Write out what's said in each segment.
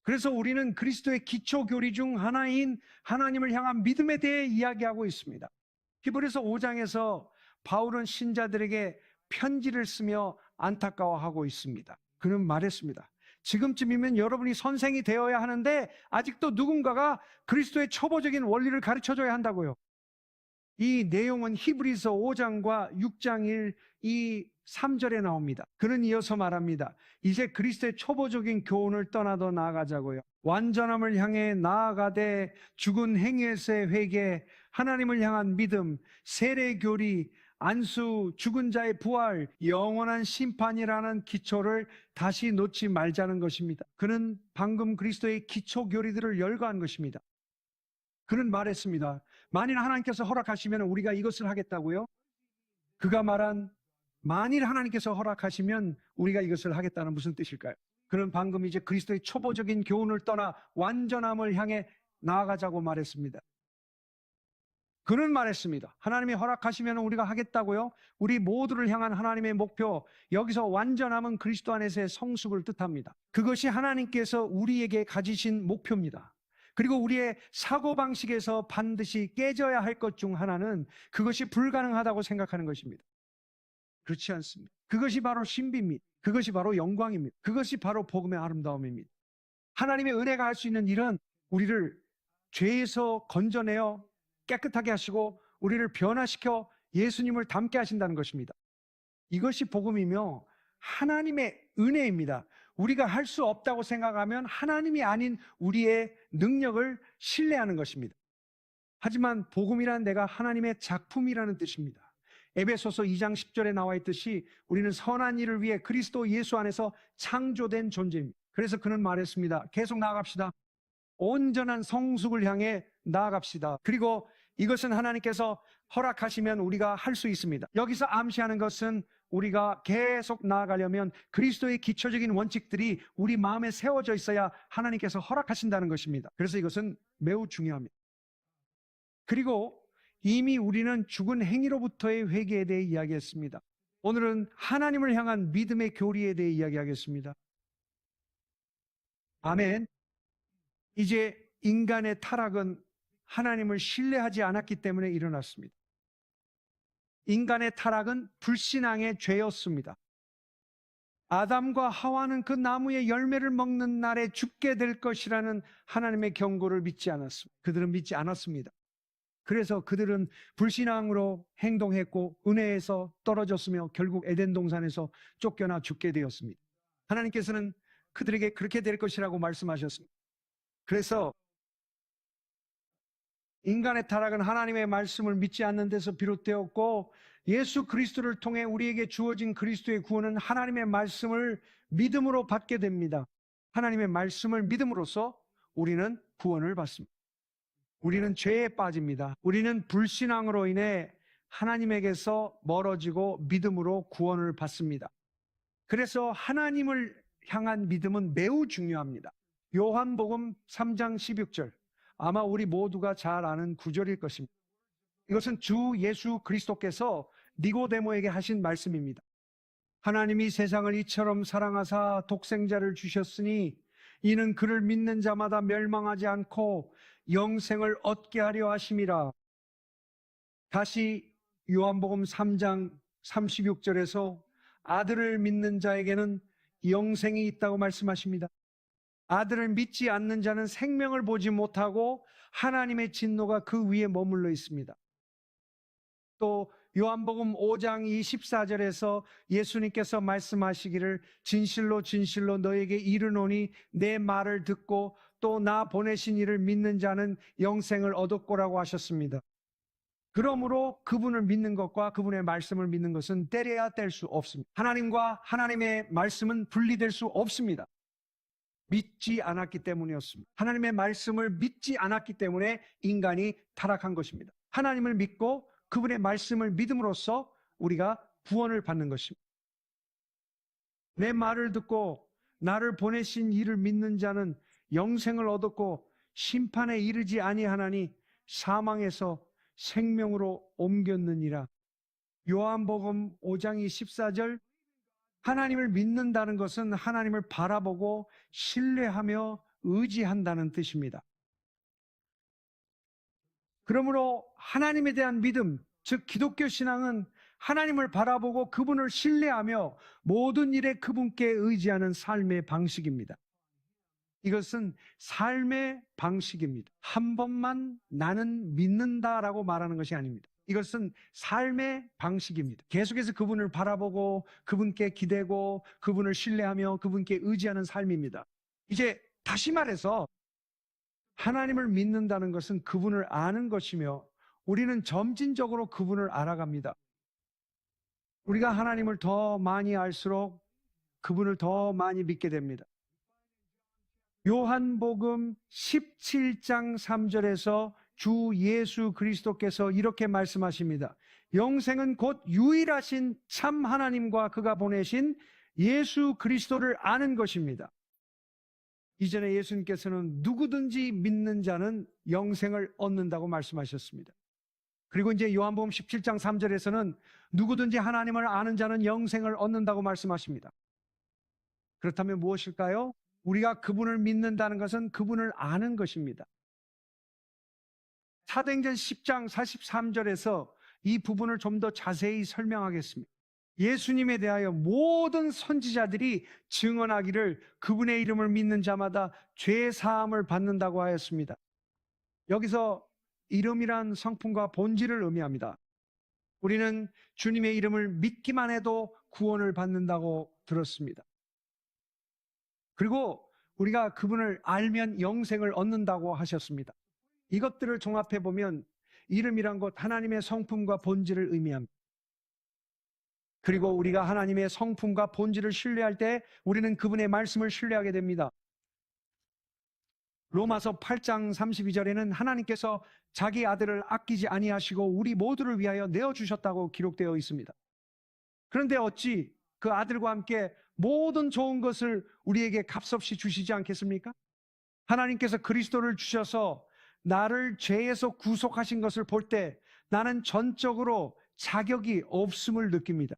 그래서 우리는 그리스도의 기초 교리 중 하나인 하나님을 향한 믿음에 대해 이야기하고 있습니다. 히브리서 5장에서 바울은 신자들에게 편지를 쓰며 안타까워하고 있습니다. 그는 말했습니다. 지금쯤이면 여러분이 선생이 되어야 하는데 아직도 누군가가 그리스도의 초보적인 원리를 가르쳐줘야 한다고요. 이 내용은 히브리서 5장과 6장 3절에 나옵니다. 그는 이어서 말합니다. 이제 그리스도의 초보적인 교훈을 떠나더 나아가자고요. 완전함을 향해 나아가되 죽은 행위에서의 회개, 하나님을 향한 믿음, 세례 교리, 안수, 죽은 자의 부활, 영원한 심판이라는 기초를 다시 놓지 말자는 것입니다. 그는 방금 그리스도의 기초 교리들을 열거한 것입니다. 그는 말했습니다. 만일 하나님께서 허락하시면 우리가 이것을 하겠다고요? 그가 말한 만일 하나님께서 허락하시면 우리가 이것을 하겠다는 무슨 뜻일까요? 그는 방금 이제 그리스도의 초보적인 교훈을 떠나 완전함을 향해 나아가자고 말했습니다. 그는 말했습니다. 하나님이 허락하시면 우리가 하겠다고요? 우리 모두를 향한 하나님의 목표, 여기서 완전함은 그리스도 안에서의 성숙을 뜻합니다. 그것이 하나님께서 우리에게 가지신 목표입니다. 그리고 우리의 사고방식에서 반드시 깨져야 할 것 중 하나는 그것이 불가능하다고 생각하는 것입니다. 그렇지 않습니다. 그것이 바로 신비입니다. 그것이 바로 영광입니다. 그것이 바로 복음의 아름다움입니다. 하나님의 은혜가 할 수 있는 일은 우리를 죄에서 건져내어 깨끗하게 하시고 우리를 변화시켜 예수님을 닮게 하신다는 것입니다. 이것이 복음이며 하나님의 은혜입니다. 우리가 할 수 없다고 생각하면 하나님이 아닌 우리의 능력을 신뢰하는 것입니다. 하지만 복음이란 내가 하나님의 작품이라는 뜻입니다. 에베소서 2장 10절에 나와 있듯이 우리는 선한 일을 위해 그리스도 예수 안에서 창조된 존재입니다. 그래서 그는 말했습니다. 계속 나아갑시다. 온전한 성숙을 향해 나아갑시다. 그리고 이것은 하나님께서 허락하시면 우리가 할 수 있습니다. 여기서 암시하는 것은 우리가 계속 나아가려면 그리스도의 기초적인 원칙들이 우리 마음에 세워져 있어야 하나님께서 허락하신다는 것입니다. 그래서 이것은 매우 중요합니다. 그리고 이미 우리는 죽은 행위로부터의 회개에 대해 이야기했습니다. 오늘은 하나님을 향한 믿음의 교리에 대해 이야기하겠습니다. 아멘. 이제 인간의 타락은 하나님을 신뢰하지 않았기 때문에 일어났습니다. 인간의 타락은 불신앙의 죄였습니다. 아담과 하와는 그 나무의 열매를 먹는 날에 죽게 될 것이라는 하나님의 경고를 믿지 않았습니다. 그들은 믿지 않았습니다. 그래서 그들은 불신앙으로 행동했고 은혜에서 떨어졌으며 결국 에덴 동산에서 쫓겨나 죽게 되었습니다. 하나님께서는 그들에게 그렇게 될 것이라고 말씀하셨습니다. 그래서 인간의 타락은 하나님의 말씀을 믿지 않는 데서 비롯되었고 예수 그리스도를 통해 우리에게 주어진 그리스도의 구원은 하나님의 말씀을 믿음으로 받게 됩니다. 하나님의 말씀을 믿음으로써 우리는 구원을 받습니다. 우리는 죄에 빠집니다. 우리는 불신앙으로 인해 하나님에게서 멀어지고 믿음으로 구원을 받습니다. 그래서 하나님을 향한 믿음은 매우 중요합니다. 요한복음 3장 16절, 아마 우리 모두가 잘 아는 구절일 것입니다. 이것은 주 예수 그리스도께서 니고데모에게 하신 말씀입니다. 하나님이 세상을 이처럼 사랑하사 독생자를 주셨으니 이는 그를 믿는 자마다 멸망하지 않고 영생을 얻게 하려 하심이라. 다시 요한복음 3장 36절에서 아들을 믿는 자에게는 영생이 있다고 말씀하십니다. 아들을 믿지 않는 자는 생명을 보지 못하고 하나님의 진노가 그 위에 머물러 있습니다. 또 요한복음 5장 24절에서 예수님께서 말씀하시기를 진실로 진실로 너에게 이르노니 내 말을 듣고 또 나 보내신 이를 믿는 자는 영생을 얻었고라고 하셨습니다. 그러므로 그분을 믿는 것과 그분의 말씀을 믿는 것은 떼려야 뗄 수 없습니다. 하나님과 하나님의 말씀은 분리될 수 없습니다. 믿지 않았기 때문이었습니다. 하나님의 말씀을 믿지 않았기 때문에 인간이 타락한 것입니다. 하나님을 믿고 그분의 말씀을 믿음으로써 우리가 구원을 받는 것입니다. 내 말을 듣고 나를 보내신 이를 믿는 자는 영생을 얻었고 심판에 이르지 아니하나니 사망에서 생명으로 옮겼느니라. 요한복음 5장 24절, 하나님을 믿는다는 것은 하나님을 바라보고 신뢰하며 의지한다는 뜻입니다. 그러므로 하나님에 대한 믿음, 즉 기독교 신앙은 하나님을 바라보고 그분을 신뢰하며 모든 일에 그분께 의지하는 삶의 방식입니다. 이것은 삶의 방식입니다. 한 번만 나는 믿는다라고 말하는 것이 아닙니다. 이것은 삶의 방식입니다. 계속해서 그분을 바라보고 그분께 기대고 그분을 신뢰하며 그분께 의지하는 삶입니다. 이제 다시 말해서 하나님을 믿는다는 것은 그분을 아는 것이며 우리는 점진적으로 그분을 알아갑니다. 우리가 하나님을 더 많이 알수록 그분을 더 많이 믿게 됩니다. 요한복음 17장 3절에서 주 예수 그리스도께서 이렇게 말씀하십니다. 영생은 곧 유일하신 참 하나님과 그가 보내신 예수 그리스도를 아는 것입니다. 이전에 예수님께서는 누구든지 믿는 자는 영생을 얻는다고 말씀하셨습니다. 그리고 이제 요한복음 17장 3절에서는 누구든지 하나님을 아는 자는 영생을 얻는다고 말씀하십니다. 그렇다면 무엇일까요? 우리가 그분을 믿는다는 것은 그분을 아는 것입니다. 사도행전 10장 43절에서 이 부분을 좀 더 자세히 설명하겠습니다. 예수님에 대하여 모든 선지자들이 증언하기를 그분의 이름을 믿는 자마다 죄 사함을 받는다고 하였습니다. 여기서 이름이란 성품과 본질을 의미합니다. 우리는 주님의 이름을 믿기만 해도 구원을 받는다고 들었습니다. 그리고 우리가 그분을 알면 영생을 얻는다고 하셨습니다. 이것들을 종합해 보면 이름이란 것 하나님의 성품과 본질을 의미합니다. 그리고 우리가 하나님의 성품과 본질을 신뢰할 때 우리는 그분의 말씀을 신뢰하게 됩니다. 로마서 8장 32절에는 하나님께서 자기 아들을 아끼지 아니하시고 우리 모두를 위하여 내어주셨다고 기록되어 있습니다. 그런데 어찌 그 아들과 함께 모든 좋은 것을 우리에게 값없이 주시지 않겠습니까? 하나님께서 그리스도를 주셔서 나를 죄에서 구속하신 것을 볼 때 나는 전적으로 자격이 없음을 느낍니다.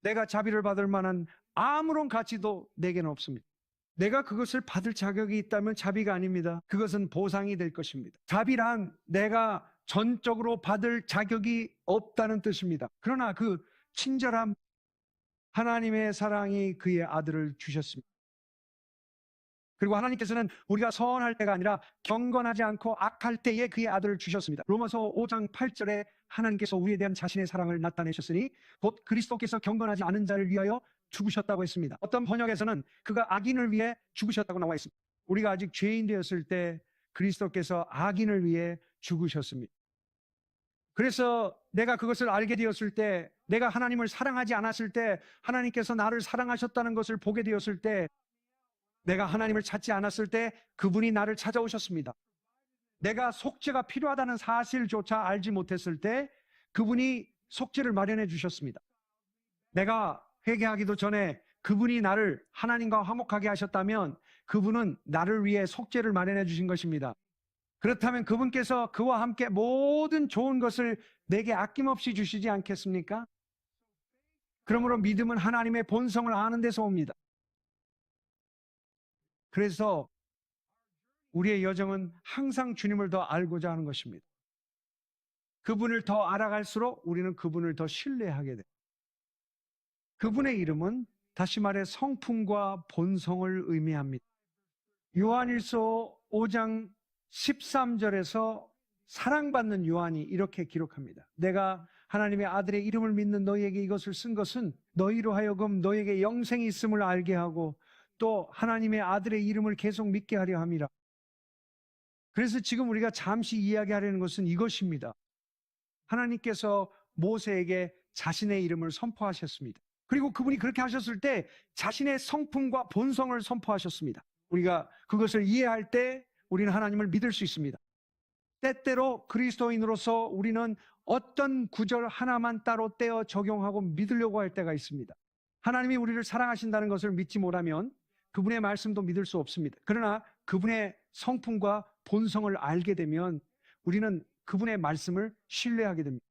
내가 자비를 받을 만한 아무런 가치도 내게는 없습니다. 내가 그것을 받을 자격이 있다면 자비가 아닙니다. 그것은 보상이 될 것입니다. 자비란 내가 전적으로 받을 자격이 없다는 뜻입니다. 그러나 그 친절함, 하나님의 사랑이 그의 아들을 주셨습니다. 그리고 하나님께서는 우리가 선할 때가 아니라 경건하지 않고 악할 때에 그의 아들을 주셨습니다. 로마서 5장 8절에 하나님께서 우리에 대한 자신의 사랑을 나타내셨으니 곧 그리스도께서 경건하지 않은 자를 위하여 죽으셨다고 했습니다. 어떤 번역에서는 그가 악인을 위해 죽으셨다고 나와 있습니다. 우리가 아직 죄인 되었을 때 그리스도께서 악인을 위해 죽으셨습니다. 그래서 내가 그것을 알게 되었을 때, 내가 하나님을 사랑하지 않았을 때, 하나님께서 나를 사랑하셨다는 것을 보게 되었을 때, 내가 하나님을 찾지 않았을 때 그분이 나를 찾아오셨습니다. 내가 속죄가 필요하다는 사실조차 알지 못했을 때 그분이 속죄를 마련해 주셨습니다. 내가 회개하기도 전에 그분이 나를 하나님과 화목하게 하셨다면 그분은 나를 위해 속죄를 마련해 주신 것입니다. 그렇다면 그분께서 그와 함께 모든 좋은 것을 내게 아낌없이 주시지 않겠습니까? 그러므로 믿음은 하나님의 본성을 아는 데서 옵니다. 그래서 우리의 여정은 항상 주님을 더 알고자 하는 것입니다. 그분을 더 알아갈수록 우리는 그분을 더 신뢰하게 돼요. 그분의 이름은 다시 말해 성품과 본성을 의미합니다. 요한일서 5장 13절에서 사랑받는 요한이 이렇게 기록합니다. 내가 하나님의 아들의 이름을 믿는 너희에게 이것을 쓴 것은 너희로 하여금 너희에게 영생이 있음을 알게 하고 또 하나님의 아들의 이름을 계속 믿게 하려 함이라. 그래서 지금 우리가 잠시 이야기하려는 것은 이것입니다. 하나님께서 모세에게 자신의 이름을 선포하셨습니다. 그리고 그분이 그렇게 하셨을 때 자신의 성품과 본성을 선포하셨습니다. 우리가 그것을 이해할 때 우리는 하나님을 믿을 수 있습니다. 때때로 그리스도인으로서 우리는 어떤 구절 하나만 따로 떼어 적용하고 믿으려고 할 때가 있습니다. 하나님이 우리를 사랑하신다는 것을 믿지 못하면 그분의 말씀도 믿을 수 없습니다. 그러나 그분의 성품과 본성을 알게 되면 우리는 그분의 말씀을 신뢰하게 됩니다.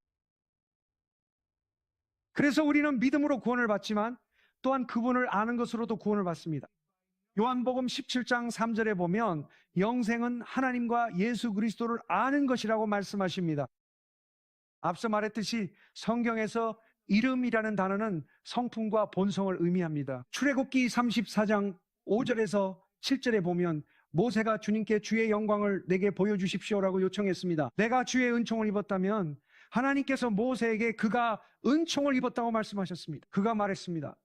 그래서 우리는 믿음으로 구원을 받지만 또한 그분을 아는 것으로도 구원을 받습니다. 요한복음 17장 3절에 보면 영생은 하나님과 예수 그리스도를 아는 것이라고 말씀하십니다. 앞서 말했듯이 성경에서 이름이라는 단어는 성품과 본성을 의미합니다. 출애굽기 34장 5절에서 7절에 보면 모세가 주님께 주의 영광을 내게 보여주십시오라고 요청했습니다. 내가 주의 은총을 입었다면 하나님께서 모세에게 그가 은총을 입었다고 말씀하셨습니다. 그가 말했습니다.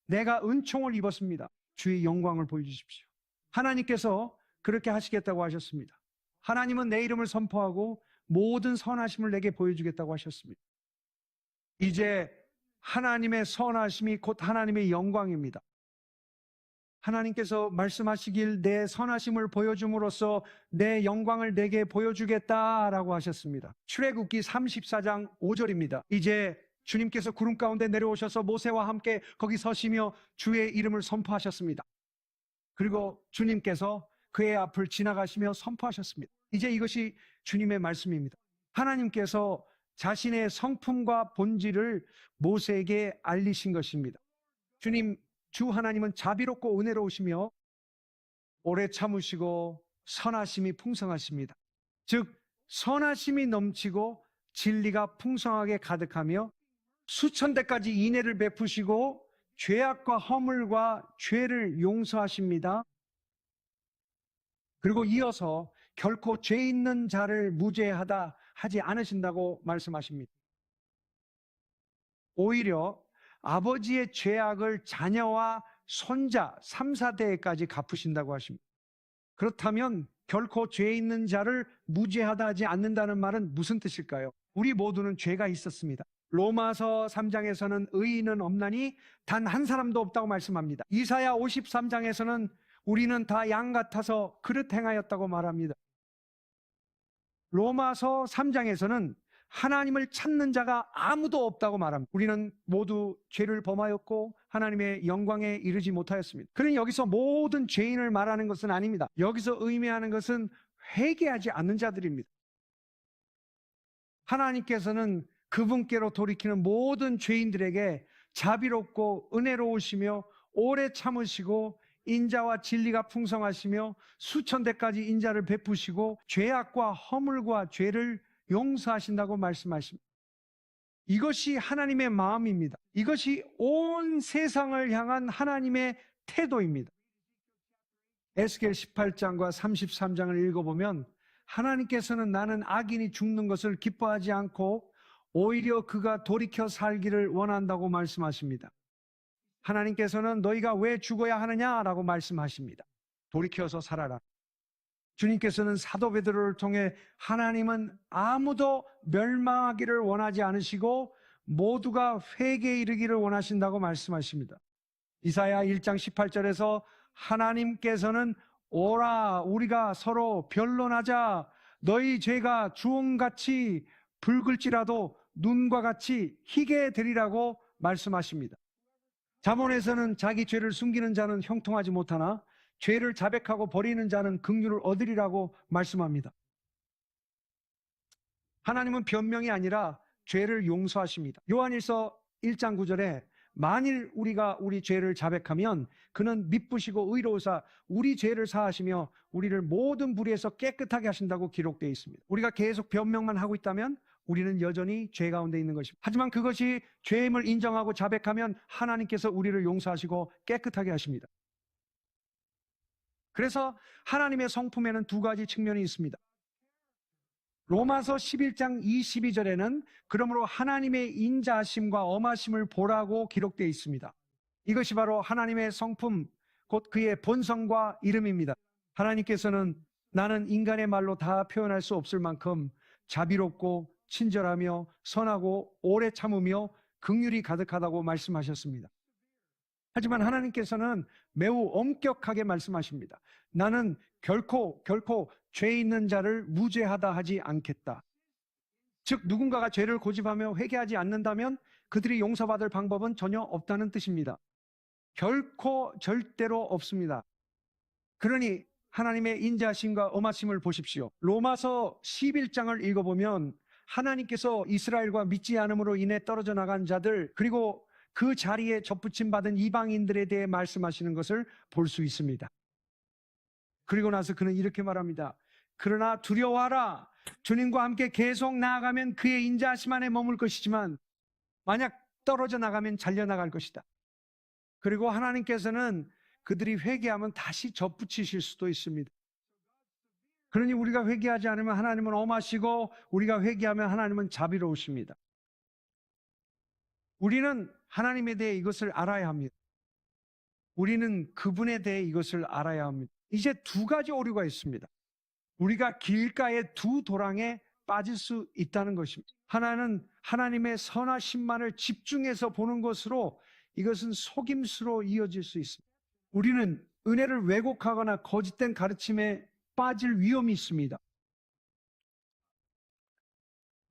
내가 은총을 입었습니다. 주의 영광을 보여주십시오. 하나님께서 그렇게 하시겠다고 하셨습니다. 하나님은 내 이름을 선포하고 모든 선하심을 내게 보여주겠다고 하셨습니다. 이제 하나님의 선하심이 곧 하나님의 영광입니다. 하나님께서 말씀하시길 내 선하심을 보여줌으로써 내 영광을 내게 보여주겠다라고 하셨습니다. 출애굽기 34장 5절입니다. 이제 주님께서 구름 가운데 내려오셔서 모세와 함께 거기 서시며 주의 이름을 선포하셨습니다. 그리고 주님께서 그의 앞을 지나가시며 선포하셨습니다. 이제 이것이 주님의 말씀입니다. 하나님께서 자신의 성품과 본질을 모세에게 알리신 것입니다. 주 하나님은 자비롭고 은혜로우시며 오래 참으시고 선하심이 풍성하십니다. 즉 선하심이 넘치고 진리가 풍성하게 가득하며 수천 대까지 인애를 베푸시고 죄악과 허물과 죄를 용서하십니다. 그리고 이어서 결코 죄 있는 자를 무죄하다 하지 않으신다고 말씀하십니다. 오히려 아버지의 죄악을 자녀와 손자 3, 4대까지 갚으신다고 하십니다. 그렇다면 결코 죄 있는 자를 무죄하다 하지 않는다는 말은 무슨 뜻일까요? 우리 모두는 죄가 있었습니다. 로마서 3장에서는 의인은 없나니 단 한 사람도 없다고 말씀합니다. 이사야 53장에서는 우리는 다 양 같아서 그릇 행하였다고 말합니다. 로마서 3장에서는 하나님을 찾는 자가 아무도 없다고 말합니다. 우리는 모두 죄를 범하였고 하나님의 영광에 이르지 못하였습니다. 그러니 여기서 모든 죄인을 말하는 것은 아닙니다. 여기서 의미하는 것은 회개하지 않는 자들입니다. 하나님께서는 그분께로 돌이키는 모든 죄인들에게 자비롭고 은혜로우시며 오래 참으시고 인자와 진리가 풍성하시며 수천 대까지 인자를 베푸시고 죄악과 허물과 죄를 용서하신다고 말씀하십니다. 이것이 하나님의 마음입니다. 이것이 온 세상을 향한 하나님의 태도입니다. 에스겔 18장과 33장을 읽어보면 하나님께서는 나는 악인이 죽는 것을 기뻐하지 않고 오히려 그가 돌이켜 살기를 원한다고 말씀하십니다. 하나님께서는 너희가 왜 죽어야 하느냐라고 말씀하십니다. 돌이켜서 살아라. 주님께서는 사도 베드로를 통해 하나님은 아무도 멸망하기를 원하지 않으시고 모두가 회개에 이르기를 원하신다고 말씀하십니다. 이사야 1장 18절에서 하나님께서는 오라 우리가 서로 변론하자 너희 죄가 주홍같이 붉을지라도 눈과 같이 희게 되리라고 말씀하십니다. 잠언에서는 자기 죄를 숨기는 자는 형통하지 못하나 죄를 자백하고 버리는 자는 긍휼을 얻으리라고 말씀합니다. 하나님은 변명이 아니라 죄를 용서하십니다. 요한일서 1장 9절에 만일 우리가 우리 죄를 자백하면 그는 미쁘시고 의로우사 우리 죄를 사하시며 우리를 모든 불의에서 깨끗하게 하신다고 기록되어 있습니다. 우리가 계속 변명만 하고 있다면 우리는 여전히 죄 가운데 있는 것입니다. 하지만 그것이 죄임을 인정하고 자백하면 하나님께서 우리를 용서하시고 깨끗하게 하십니다. 그래서 하나님의 성품에는 두 가지 측면이 있습니다. 로마서 11장 22절에는 그러므로 하나님의 인자하심과 엄하심을 보라고 기록되어 있습니다. 이것이 바로 하나님의 성품, 곧 그의 본성과 이름입니다. 하나님께서는 나는 인간의 말로 다 표현할 수 없을 만큼 자비롭고 친절하며 선하고 오래 참으며 긍휼이 가득하다고 말씀하셨습니다. 하지만 하나님께서는 매우 엄격하게 말씀하십니다. 나는 결코 죄 있는 자를 무죄하다 하지 않겠다. 즉 누군가가 죄를 고집하며 회개하지 않는다면 그들이 용서받을 방법은 전혀 없다는 뜻입니다. 결코 절대로 없습니다. 그러니 하나님의 인자하심과 엄하심을 보십시오. 로마서 11장을 읽어보면 하나님께서 이스라엘과 믿지 않음으로 인해 떨어져 나간 자들 그리고 그 자리에 접붙임 받은 이방인들에 대해 말씀하시는 것을 볼 수 있습니다. 그리고 나서 그는 이렇게 말합니다. 그러나 두려워하라. 주님과 함께 계속 나아가면 그의 인자하심 안에 머물 것이지만 만약 떨어져 나가면 잘려나갈 것이다. 그리고 하나님께서는 그들이 회개하면 다시 접붙이실 수도 있습니다. 그러니 우리가 회개하지 않으면 하나님은 엄하시고 우리가 회개하면 하나님은 자비로우십니다. 우리는 하나님에 대해 이것을 알아야 합니다. 우리는 그분에 대해 이것을 알아야 합니다. 이제 두 가지 오류가 있습니다. 우리가 길가의 두 도랑에 빠질 수 있다는 것입니다. 하나는 하나님의 선하심만을 집중해서 보는 것으로 이것은 속임수로 이어질 수 있습니다. 우리는 은혜를 왜곡하거나 거짓된 가르침에 빠질 위험이 있습니다.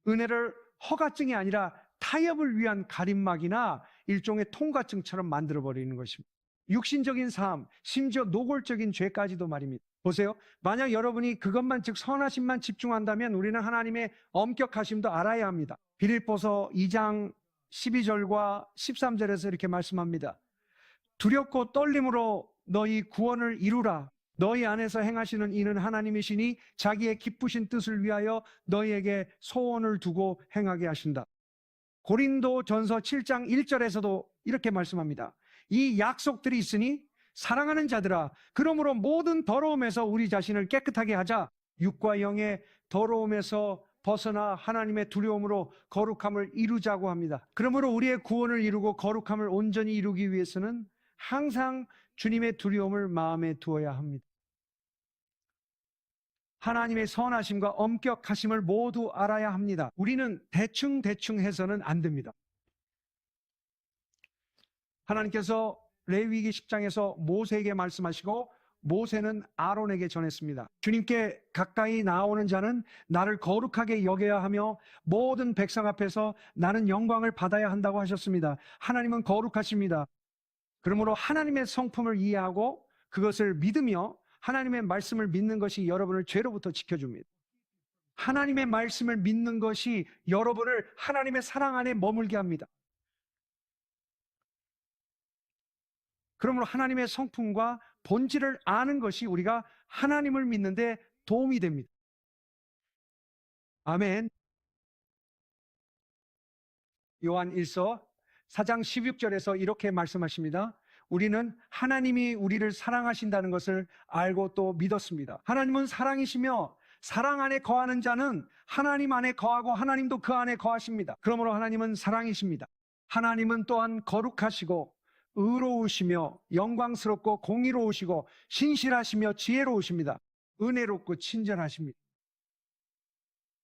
은혜를 허가증이 아니라 타협을 위한 가림막이나 일종의 통과증처럼 만들어버리는 것입니다. 육신적인 삶, 심지어 노골적인 죄까지도 말입니다. 보세요. 만약 여러분이 그것만 즉 선하심만 집중한다면 우리는 하나님의 엄격하심도 알아야 합니다. 빌립보서 2장 12절과 13절에서 이렇게 말씀합니다. 두렵고 떨림으로 너희 구원을 이루라. 너희 안에서 행하시는 이는 하나님이시니 자기의 기쁘신 뜻을 위하여 너희에게 소원을 두고 행하게 하신다. 고린도전서 7장 1절에서도 이렇게 말씀합니다. 이 약속들이 있으니 사랑하는 자들아, 그러므로 모든 더러움에서 우리 자신을 깨끗하게 하자. 육과 영의 더러움에서 벗어나 하나님의 두려움으로 거룩함을 이루자고 합니다. 그러므로 우리의 구원을 이루고 거룩함을 온전히 이루기 위해서는 항상 주님의 두려움을 마음에 두어야 합니다. 하나님의 선하심과 엄격하심을 모두 알아야 합니다. 우리는 대충 해서는 안 됩니다. 하나님께서 레위기 10장에서 모세에게 말씀하시고 모세는 아론에게 전했습니다. 주님께 가까이 나오는 자는 나를 거룩하게 여겨야 하며 모든 백성 앞에서 나는 영광을 받아야 한다고 하셨습니다. 하나님은 거룩하십니다. 그러므로 하나님의 성품을 이해하고 그것을 믿으며 하나님의 말씀을 믿는 것이 여러분을 죄로부터 지켜줍니다. 하나님의 말씀을 믿는 것이 여러분을 하나님의 사랑 안에 머물게 합니다. 그러므로 하나님의 성품과 본질을 아는 것이 우리가 하나님을 믿는데 도움이 됩니다. 아멘. 요한 1서 4장 16절에서 이렇게 말씀하십니다. 우리는 하나님이 우리를 사랑하신다는 것을 알고 또 믿었습니다. 하나님은 사랑이시며 사랑 안에 거하는 자는 하나님 안에 거하고 하나님도 그 안에 거하십니다. 그러므로 하나님은 사랑이십니다. 하나님은 또한 거룩하시고 의로우시며 영광스럽고 공의로우시고 신실하시며 지혜로우십니다. 은혜롭고 친절하십니다.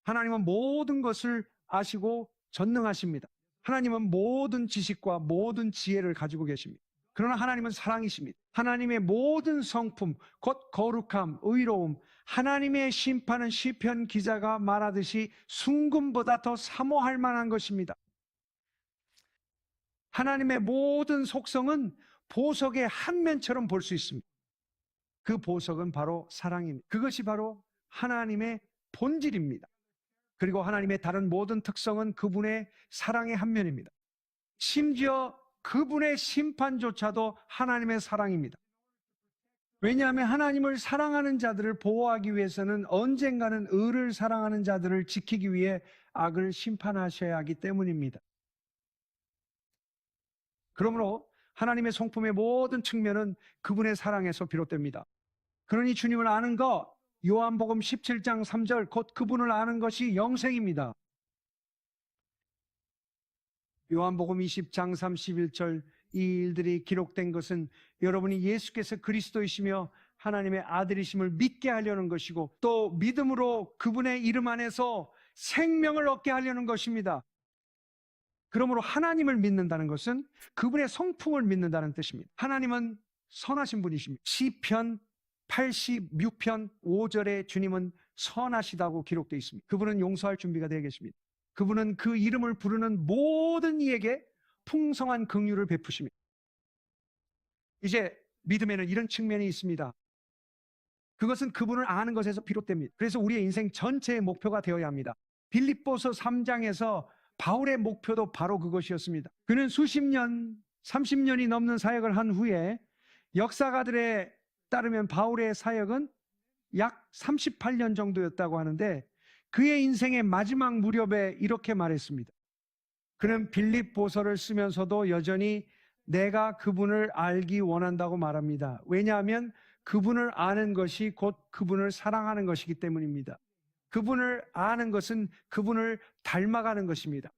하나님은 모든 것을 아시고 전능하십니다. 하나님은 모든 지식과 모든 지혜를 가지고 계십니다. 그러나 하나님은 사랑이십니다. 하나님의 모든 성품, 곧 거룩함, 의로움, 하나님의 심판은 시편 기자가 말하듯이 순금보다 더 사모할 만한 것입니다. 하나님의 모든 속성은 보석의 한 면처럼 볼 수 있습니다. 그 보석은 바로 사랑입니다. 그것이 바로 하나님의 본질입니다. 그리고 하나님의 다른 모든 특성은 그분의 사랑의 한 면입니다. 심지어 그분의 심판조차도 하나님의 사랑입니다. 왜냐하면 하나님을 사랑하는 자들을 보호하기 위해서는 언젠가는 의를 사랑하는 자들을 지키기 위해 악을 심판하셔야 하기 때문입니다. 그러므로 하나님의 성품의 모든 측면은 그분의 사랑에서 비롯됩니다. 그러니 주님을 아는 것, 요한복음 17장 3절 곧 그분을 아는 것이 영생입니다. 요한복음 20장 31절 이 일들이 기록된 것은 여러분이 예수께서 그리스도이시며 하나님의 아들이심을 믿게 하려는 것이고 또 믿음으로 그분의 이름 안에서 생명을 얻게 하려는 것입니다. 그러므로 하나님을 믿는다는 것은 그분의 성품을 믿는다는 뜻입니다. 하나님은 선하신 분이십니다. 시편 86편 5절에 주님은 선하시다고 기록되어 있습니다. 그분은 용서할 준비가 되어 계십니다. 그분은 그 이름을 부르는 모든 이에게 풍성한 긍휼을 베푸십니다. 이제 믿음에는 이런 측면이 있습니다. 그것은 그분을 아는 것에서 비롯됩니다. 그래서 우리의 인생 전체의 목표가 되어야 합니다. 빌립보서 3장에서 바울의 목표도 바로 그것이었습니다. 그는 수십 년, 30년이 넘는 사역을 한 후에 역사가들에 따르면 바울의 사역은 약 38년 정도였다고 하는데 그의 인생의 마지막 무렵에 이렇게 말했습니다. 그는 빌립보서를 쓰면서도 여전히 내가 그분을 알기 원한다고 말합니다. 왜냐하면 그분을 아는 것이 곧 그분을 사랑하는 것이기 때문입니다. 그분을 아는 것은 그분을 닮아가는 것입니다.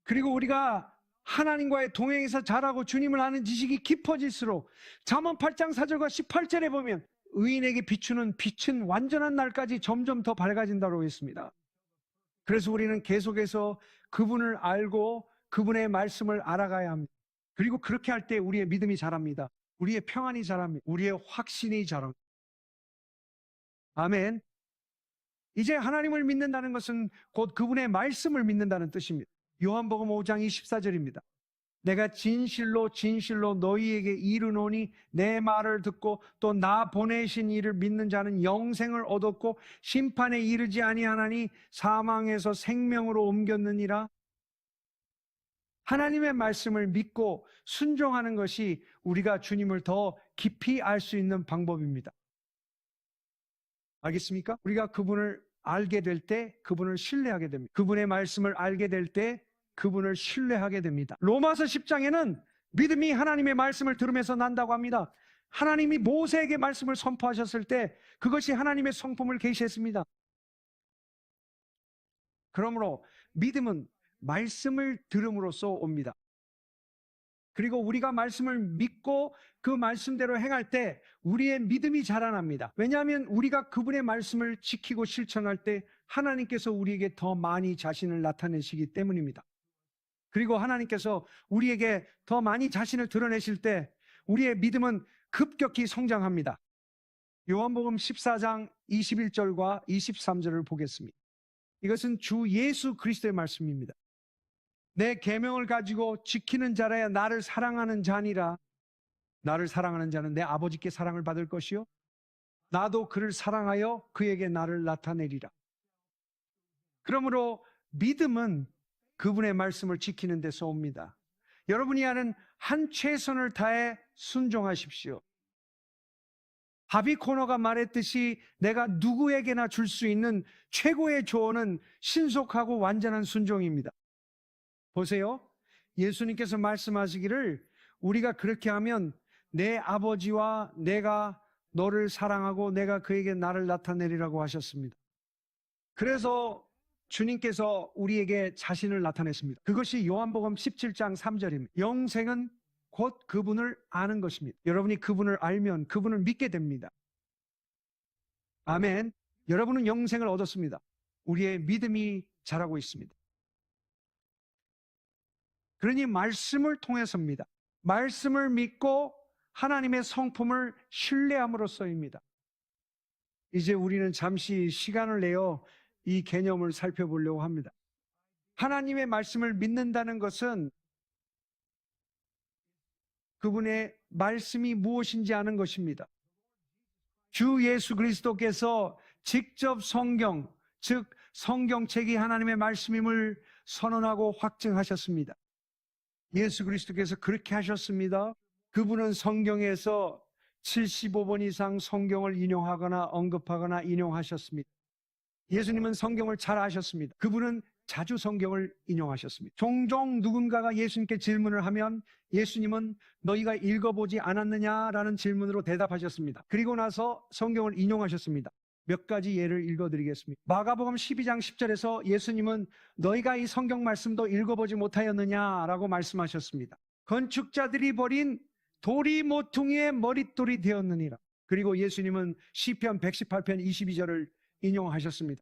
그리고 우리가 하나님과의 동행에서 자라고 주님을 아는 지식이 깊어질수록 잠언 8장 4절과 18절에 보면 의인에게 비추는 빛은 완전한 날까지 점점 더 밝아진다고 했습니다. 그래서 우리는 계속해서 그분을 알고 그분의 말씀을 알아가야 합니다. 그리고 그렇게 할 때 우리의 믿음이 자랍니다. 우리의 평안이 자랍니다. 우리의 확신이 자랍니다. 아멘. 이제 하나님을 믿는다는 것은 곧 그분의 말씀을 믿는다는 뜻입니다. 요한복음 5장 24절입니다. 내가 진실로 진실로 너희에게 이르노니 내 말을 듣고 또 나 보내신 이를 믿는 자는 영생을 얻었고 심판에 이르지 아니하나니 사망에서 생명으로 옮겼느니라. 하나님의 말씀을 믿고 순종하는 것이 우리가 주님을 더 깊이 알 수 있는 방법입니다. 알겠습니까? 우리가 그분을 알게 될 때 그분을 신뢰하게 됩니다. 그분의 말씀을 알게 될 때 그분을 신뢰하게 됩니다. 로마서 10장에는 믿음이 하나님의 말씀을 들으면서 난다고 합니다. 하나님이 모세에게 말씀을 선포하셨을 때 그것이 하나님의 성품을 계시했습니다. 그러므로 믿음은 말씀을 들음으로써 옵니다. 그리고 우리가 말씀을 믿고 그 말씀대로 행할 때 우리의 믿음이 자라납니다. 왜냐하면 우리가 그분의 말씀을 지키고 실천할 때 하나님께서 우리에게 더 많이 자신을 나타내시기 때문입니다. 그리고 하나님께서 우리에게 더 많이 자신을 드러내실 때 우리의 믿음은 급격히 성장합니다. 요한복음 14장 21절과 23절을 보겠습니다. 이것은 주 예수 그리스도의 말씀입니다. 내 계명을 가지고 지키는 자라야 나를 사랑하는 자니라. 나를 사랑하는 자는 내 아버지께 사랑을 받을 것이요 나도 그를 사랑하여 그에게 나를 나타내리라. 그러므로 믿음은 그분의 말씀을 지키는 데서 옵니다. 여러분이 하는 한 최선을 다해 순종하십시오. 하비 코너가 말했듯이 내가 누구에게나 줄 수 있는 최고의 조언은 신속하고 완전한 순종입니다. 보세요. 예수님께서 말씀하시기를 우리가 그렇게 하면 내 아버지와 내가 너를 사랑하고 내가 그에게 나를 나타내리라고 하셨습니다. 그래서 주님께서 우리에게 자신을 나타냈습니다. 그것이 요한복음 17장 3절입니다. 영생은 곧 그분을 아는 것입니다. 여러분이 그분을 알면 그분을 믿게 됩니다. 아멘. 여러분은 영생을 얻었습니다. 우리의 믿음이 자라고 있습니다. 그러니 말씀을 통해서입니다. 말씀을 믿고 하나님의 성품을 신뢰함으로써입니다. 이제 우리는 잠시 시간을 내어 이 개념을 살펴보려고 합니다. 하나님의 말씀을 믿는다는 것은 그분의 말씀이 무엇인지 아는 것입니다. 주 예수 그리스도께서 직접 성경, 즉 성경책이 하나님의 말씀임을 선언하고 확증하셨습니다. 예수 그리스도께서 그렇게 하셨습니다. 그분은 성경에서 75번 이상 성경을 인용하거나 언급하거나 인용하셨습니다. 예수님은 성경을 잘 아셨습니다. 그분은 자주 성경을 인용하셨습니다. 종종 누군가가 예수님께 질문을 하면 예수님은 너희가 읽어보지 않았느냐라는 질문으로 대답하셨습니다. 그리고 나서 성경을 인용하셨습니다. 몇 가지 예를 읽어드리겠습니다. 마가복음 12장 10절에서 예수님은 너희가 이 성경 말씀도 읽어보지 못하였느냐라고 말씀하셨습니다. 건축자들이 버린 돌이 모퉁이의 머릿돌이 되었느니라. 그리고 예수님은 시편 118편 22절을 인용하셨습니다.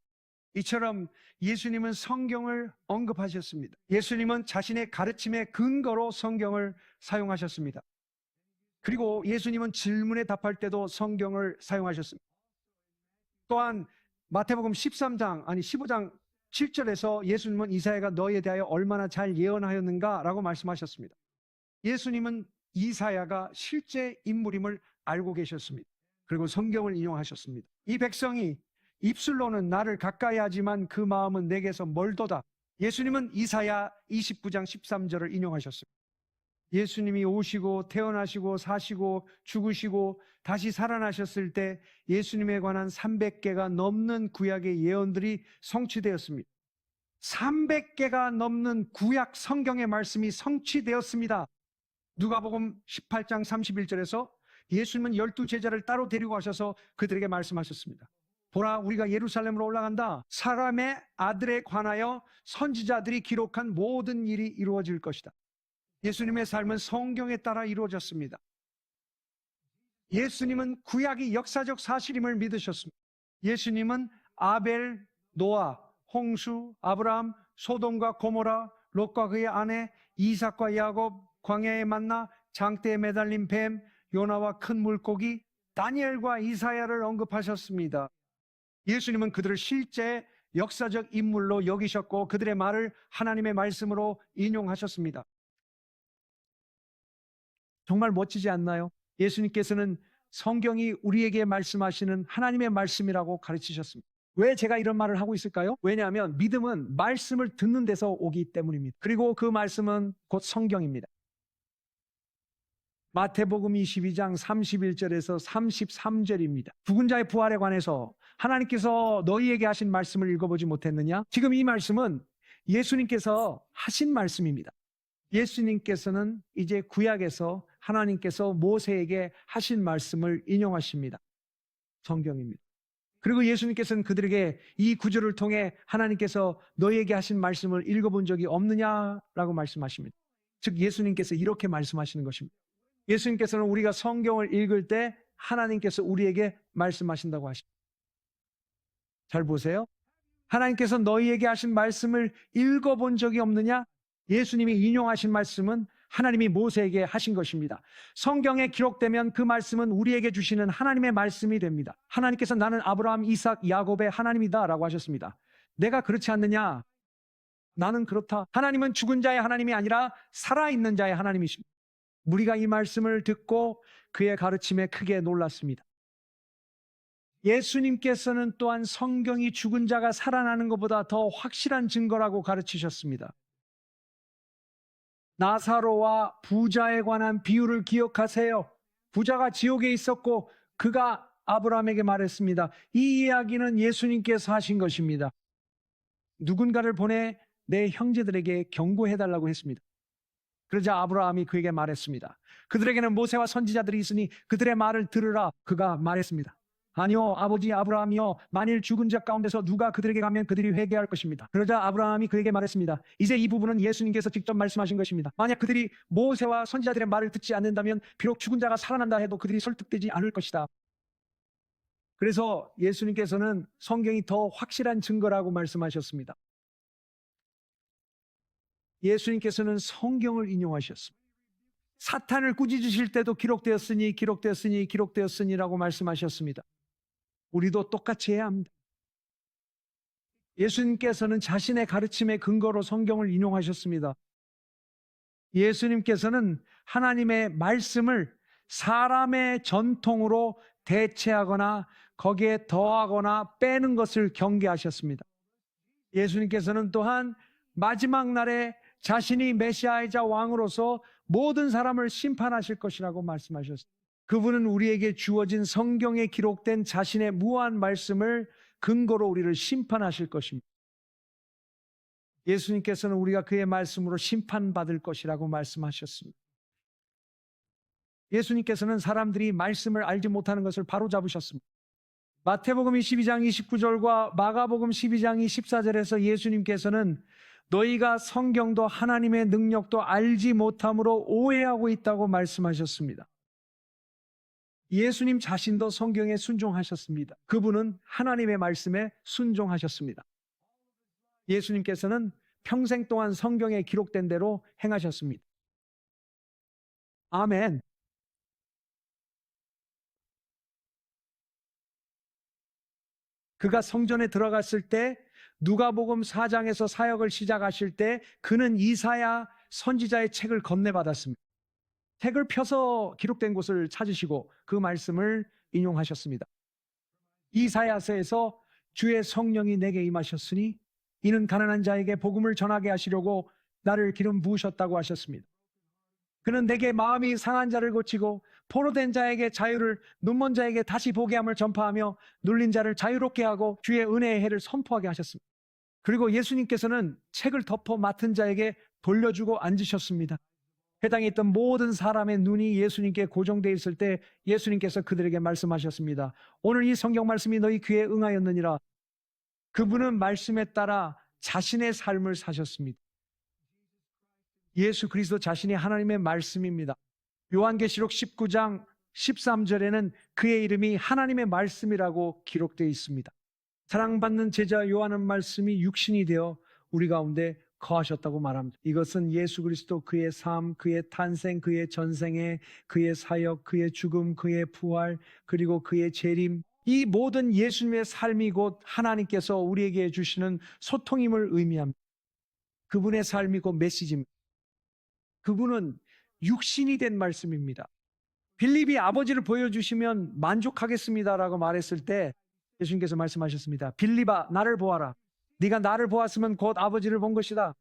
이처럼 예수님은 성경을 언급하셨습니다. 예수님은 자신의 가르침의 근거로 성경을 사용하셨습니다. 그리고 예수님은 질문에 답할 때도 성경을 사용하셨습니다. 또한 마태복음 15장 7절에서 예수님은 이사야가 너희에 대하여 얼마나 잘 예언하였는가 라고 말씀하셨습니다. 예수님은 이사야가 실제 인물임을 알고 계셨습니다. 그리고 성경을 인용하셨습니다. 이 백성이 입술로는 나를 가까이 하지만 그 마음은 내게서 멀도다. 예수님은 이사야 29장 13절을 인용하셨습니다. 예수님이 오시고 태어나시고 사시고 죽으시고 다시 살아나셨을 때 예수님에 관한 300개가 넘는 구약의 예언들이 성취되었습니다. 300개가 넘는 구약 성경의 말씀이 성취되었습니다. 누가복음 18장 31절에서 예수님은 12제자를 따로 데리고 가셔서 그들에게 말씀하셨습니다. 보라, 우리가 예루살렘으로 올라간다. 사람의 아들에 관하여 선지자들이 기록한 모든 일이 이루어질 것이다. 예수님의 삶은 성경에 따라 이루어졌습니다. 예수님은 구약이 역사적 사실임을 믿으셨습니다. 예수님은 아벨, 노아, 홍수, 아브라함, 소돔과 고모라, 롯과 그의 아내, 이삭과 야곱, 광야에 만나, 장대에 매달린 뱀, 요나와 큰 물고기, 다니엘과 이사야를 언급하셨습니다. 예수님은 그들을 실제 역사적 인물로 여기셨고 그들의 말을 하나님의 말씀으로 인용하셨습니다. 정말 멋지지 않나요? 예수님께서는 성경이 우리에게 말씀하시는 하나님의 말씀이라고 가르치셨습니다. 왜 제가 이런 말을 하고 있을까요? 왜냐하면 믿음은 말씀을 듣는 데서 오기 때문입니다. 그리고 그 말씀은 곧 성경입니다. 마태복음 22장 31절에서 33절입니다. 죽은 자의 부활에 관해서 하나님께서 너희에게 하신 말씀을 읽어보지 못했느냐? 지금 이 말씀은 예수님께서 하신 말씀입니다. 예수님께서는 이제 구약에서 하나님께서 모세에게 하신 말씀을 인용하십니다. 성경입니다. 그리고 예수님께서는 그들에게 이 구절을 통해 하나님께서 너희에게 하신 말씀을 읽어본 적이 없느냐라고 말씀하십니다. 즉 예수님께서 이렇게 말씀하시는 것입니다. 예수님께서는 우리가 성경을 읽을 때 하나님께서 우리에게 말씀하신다고 하십니다. 잘 보세요. 하나님께서 너희에게 하신 말씀을 읽어본 적이 없느냐? 예수님이 인용하신 말씀은 하나님이 모세에게 하신 것입니다. 성경에 기록되면 그 말씀은 우리에게 주시는 하나님의 말씀이 됩니다. 하나님께서 나는 아브라함, 이삭, 야곱의 하나님이다 라고 하셨습니다. 내가 그렇지 않느냐? 나는 그렇다. 하나님은 죽은 자의 하나님이 아니라 살아있는 자의 하나님이십니다. 우리가 이 말씀을 듣고 그의 가르침에 크게 놀랐습니다. 예수님께서는 또한 성경이 죽은 자가 살아나는 것보다 더 확실한 증거라고 가르치셨습니다. 나사로와 부자에 관한 비유를 기억하세요. 부자가 지옥에 있었고 그가 아브라함에게 말했습니다. 이 이야기는 예수님께서 하신 것입니다. 누군가를 보내 내 형제들에게 경고해달라고 했습니다. 그러자 아브라함이 그에게 말했습니다. 그들에게는 모세와 선지자들이 있으니 그들의 말을 들으라. 그가 말했습니다. 아니요, 아버지 아브라함이요, 만일 죽은 자 가운데서 누가 그들에게 가면 그들이 회개할 것입니다. 그러자 아브라함이 그에게 말했습니다. 이제 이 부분은 예수님께서 직접 말씀하신 것입니다. 만약 그들이 모세와 선지자들의 말을 듣지 않는다면 비록 죽은 자가 살아난다 해도 그들이 설득되지 않을 것이다. 그래서 예수님께서는 성경이 더 확실한 증거라고 말씀하셨습니다. 예수님께서는 성경을 인용하셨습니다. 사탄을 꾸짖으실 때도 기록되었으니라고 말씀하셨습니다. 우리도 똑같이 해야 합니다. 예수님께서는 자신의 가르침의 근거로 성경을 인용하셨습니다. 예수님께서는 하나님의 말씀을 사람의 전통으로 대체하거나 거기에 더하거나 빼는 것을 경계하셨습니다. 예수님께서는 또한 마지막 날에 자신이 메시아이자 왕으로서 모든 사람을 심판하실 것이라고 말씀하셨습니다. 그분은 우리에게 주어진 성경에 기록된 자신의 무한 말씀을 근거로 우리를 심판하실 것입니다. 예수님께서는 우리가 그의 말씀으로 심판받을 것이라고 말씀하셨습니다. 예수님께서는 사람들이 말씀을 알지 못하는 것을 바로잡으셨습니다. 마태복음 22장 29절과 마가복음 12장 14절에서 예수님께서는 너희가 성경도 하나님의 능력도 알지 못함으로 오해하고 있다고 말씀하셨습니다. 예수님 자신도 성경에 순종하셨습니다. 그분은 하나님의 말씀에 순종하셨습니다. 예수님께서는 평생 동안 성경에 기록된 대로 행하셨습니다. 아멘. 그가 성전에 들어갔을 때 누가복음 4장에서 사역을 시작하실 때 그는 이사야 선지자의 책을 건네받았습니다. 책을 펴서 기록된 곳을 찾으시고 그 말씀을 인용하셨습니다. 이사야서에서 주의 성령이 내게 임하셨으니 이는 가난한 자에게 복음을 전하게 하시려고 나를 기름 부으셨다고 하셨습니다. 그는 내게 마음이 상한 자를 고치고 포로된 자에게 자유를, 눈먼 자에게 다시 보게 함을 전파하며 눌린 자를 자유롭게 하고 주의 은혜의 해를 선포하게 하셨습니다. 그리고 예수님께서는 책을 덮어 맡은 자에게 돌려주고 앉으셨습니다. 해당에 있던 모든 사람의 눈이 예수님께 고정되어 있을 때 예수님께서 그들에게 말씀하셨습니다. 오늘 이 성경 말씀이 너희 귀에 응하였느니라. 그분은 말씀에 따라 자신의 삶을 사셨습니다. 예수 그리스도 자신이 하나님의 말씀입니다. 요한계시록 19장 13절에는 그의 이름이 하나님의 말씀이라고 기록되어 있습니다. 사랑받는 제자 요한은 말씀이 육신이 되어 우리 가운데 거하셨다고 말합니다. 이것은 예수 그리스도 그의 삶, 그의 탄생, 그의 전생애, 그의 사역, 그의 죽음, 그의 부활, 그리고 그의 재림, 이 모든 예수님의 삶이 곧 하나님께서 우리에게 주시는 소통임을 의미합니다. 그분의 삶이 곧 메시지입니다. 그분은 육신이 된 말씀입니다. 빌립이 아버지를 보여주시면 만족하겠습니다라고 말했을 때 예수님께서 말씀하셨습니다. 빌립아, 나를 보아라. 네가 나를 보았으면 곧 아버지를 본 것이다.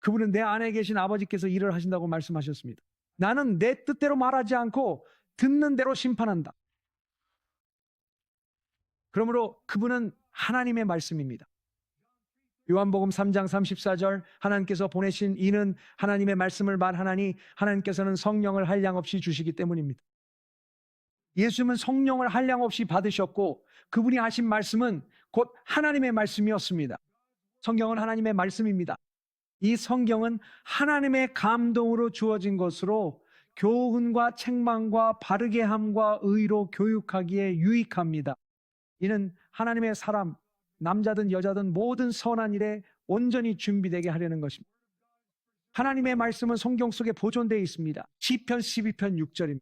그분은 내 안에 계신 아버지께서 일을 하신다고 말씀하셨습니다. 나는 내 뜻대로 말하지 않고 듣는 대로 심판한다. 그러므로 그분은 하나님의 말씀입니다. 요한복음 3장 34절 하나님께서 보내신 이는 하나님의 말씀을 말하나니 하나님께서는 성령을 한량없이 주시기 때문입니다. 예수님은 성령을 한량없이 받으셨고 그분이 하신 말씀은 곧 하나님의 말씀이었습니다. 성경은 하나님의 말씀입니다. 이 성경은 하나님의 감동으로 주어진 것으로 교훈과 책망과 바르게 함과 의로 교육하기에 유익합니다. 이는 하나님의 사람, 남자든 여자든 모든 선한 일에 온전히 준비되게 하려는 것입니다. 하나님의 말씀은 성경 속에 보존되어 있습니다. 시편 12편 6절입니다.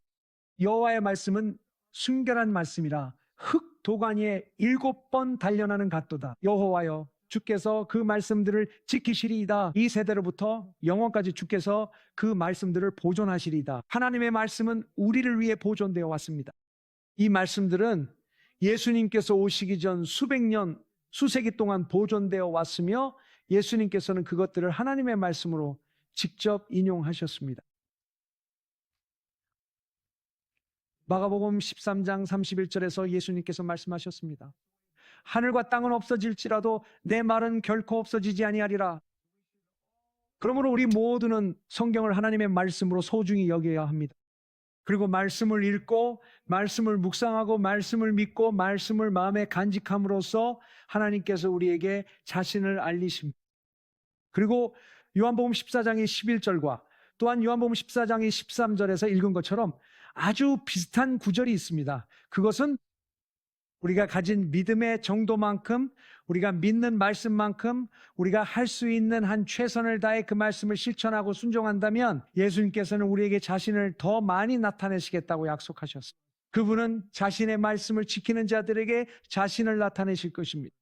여호와의 말씀은 순결한 말씀이라 흙 도가니에 7번 단련하는 같도다. 여호와여, 주께서 그 말씀들을 지키시리이다. 이 세대로부터 영원까지 주께서 그 말씀들을 보존하시리이다. 하나님의 말씀은 우리를 위해 보존되어 왔습니다. 이 말씀들은 예수님께서 오시기 전 수백 년, 수세기 동안 보존되어 왔으며 예수님께서는 그것들을 하나님의 말씀으로 직접 인용하셨습니다. 마가복음 13장 31절에서 예수님께서 말씀하셨습니다. 하늘과 땅은 없어질지라도 내 말은 결코 없어지지 아니하리라. 그러므로 우리 모두는 성경을 하나님의 말씀으로 소중히 여겨야 합니다. 그리고 말씀을 읽고 말씀을 묵상하고 말씀을 믿고 말씀을 마음에 간직함으로써 하나님께서 우리에게 자신을 알리십니다. 그리고 요한복음 14장의 11절과 또한 요한복음 14장의 13절에서 읽은 것처럼 아주 비슷한 구절이 있습니다. 그것은 우리가 가진 믿음의 정도만큼, 우리가 믿는 말씀만큼 우리가 할 수 있는 한 최선을 다해 그 말씀을 실천하고 순종한다면 예수님께서는 우리에게 자신을 더 많이 나타내시겠다고 약속하셨습니다. 그분은 자신의 말씀을 지키는 자들에게 자신을 나타내실 것입니다.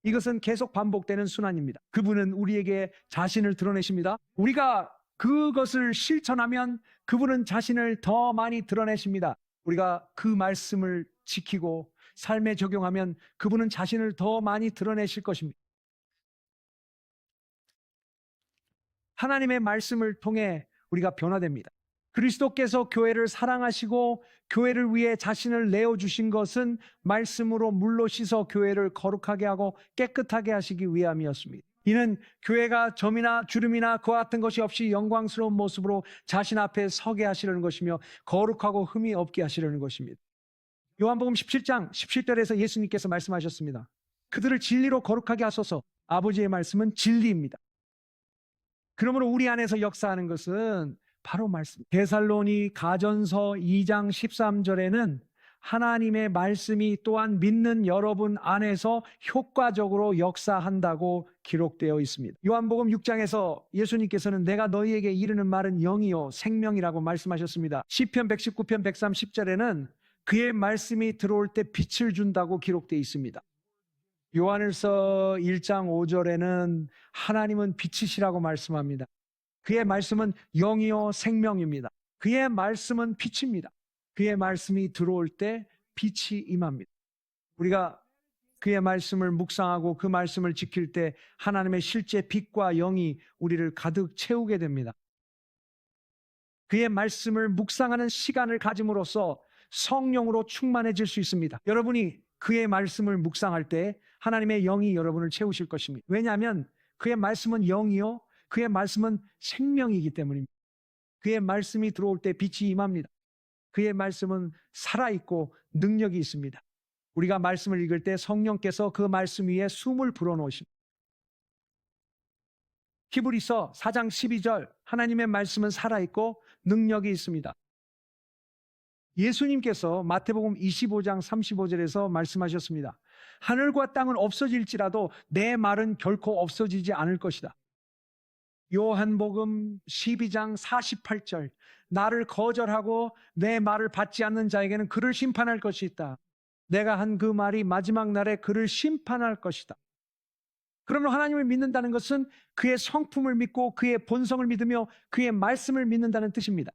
이것은 계속 반복되는 순환입니다. 그분은 우리에게 자신을 드러내십니다. 우리가 그것을 실천하면 그분은 자신을 더 많이 드러내십니다. 우리가 그 말씀을 지키고 삶에 적용하면 그분은 자신을 더 많이 드러내실 것입니다. 하나님의 말씀을 통해 우리가 변화됩니다. 그리스도께서 교회를 사랑하시고 교회를 위해 자신을 내어주신 것은 말씀으로 물로 씻어 교회를 거룩하게 하고 깨끗하게 하시기 위함이었습니다. 이는 교회가 점이나 주름이나 그와 같은 것이 없이 영광스러운 모습으로 자신 앞에 서게 하시려는 것이며 거룩하고 흠이 없게 하시려는 것입니다. 요한복음 17장 17절에서 예수님께서 말씀하셨습니다. 그들을 진리로 거룩하게 하소서. 아버지의 말씀은 진리입니다. 그러므로 우리 안에서 역사하는 것은 바로 말씀. 데살로니 가전서 2장 13절에는 하나님의 말씀이 또한 믿는 여러분 안에서 효과적으로 역사한다고 기록되어 있습니다. 요한복음 6장에서 예수님께서는 내가 너희에게 이르는 말은 영이요 생명이라고 말씀하셨습니다. 시편 119편 130절에는 그의 말씀이 들어올 때 빛을 준다고 기록되어 있습니다. 요한일서 1장 5절에는 하나님은 빛이시라고 말씀합니다. 그의 말씀은 영이요 생명입니다. 그의 말씀은 빛입니다. 그의 말씀이 들어올 때 빛이 임합니다. 우리가 그의 말씀을 묵상하고 그 말씀을 지킬 때 하나님의 실제 빛과 영이 우리를 가득 채우게 됩니다. 그의 말씀을 묵상하는 시간을 가짐으로써 성령으로 충만해질 수 있습니다. 여러분이 그의 말씀을 묵상할 때 하나님의 영이 여러분을 채우실 것입니다. 왜냐하면 그의 말씀은 영이요, 그의 말씀은 생명이기 때문입니다. 그의 말씀이 들어올 때 빛이 임합니다. 그의 말씀은 살아있고 능력이 있습니다. 우리가 말씀을 읽을 때 성령께서 그 말씀 위에 숨을 불어넣으십니다. 히브리서 4장 12절, 하나님의 말씀은 살아있고 능력이 있습니다. 예수님께서 마태복음 25장 35절에서 말씀하셨습니다. 하늘과 땅은 없어질지라도 내 말은 결코 없어지지 않을 것이다. 요한복음 12장 48절, 나를 거절하고 내 말을 받지 않는 자에게는 그를 심판할 것이 있다. 내가 한 그 말이 마지막 날에 그를 심판할 것이다. 그러면 하나님을 믿는다는 것은 그의 성품을 믿고 그의 본성을 믿으며 그의 말씀을 믿는다는 뜻입니다.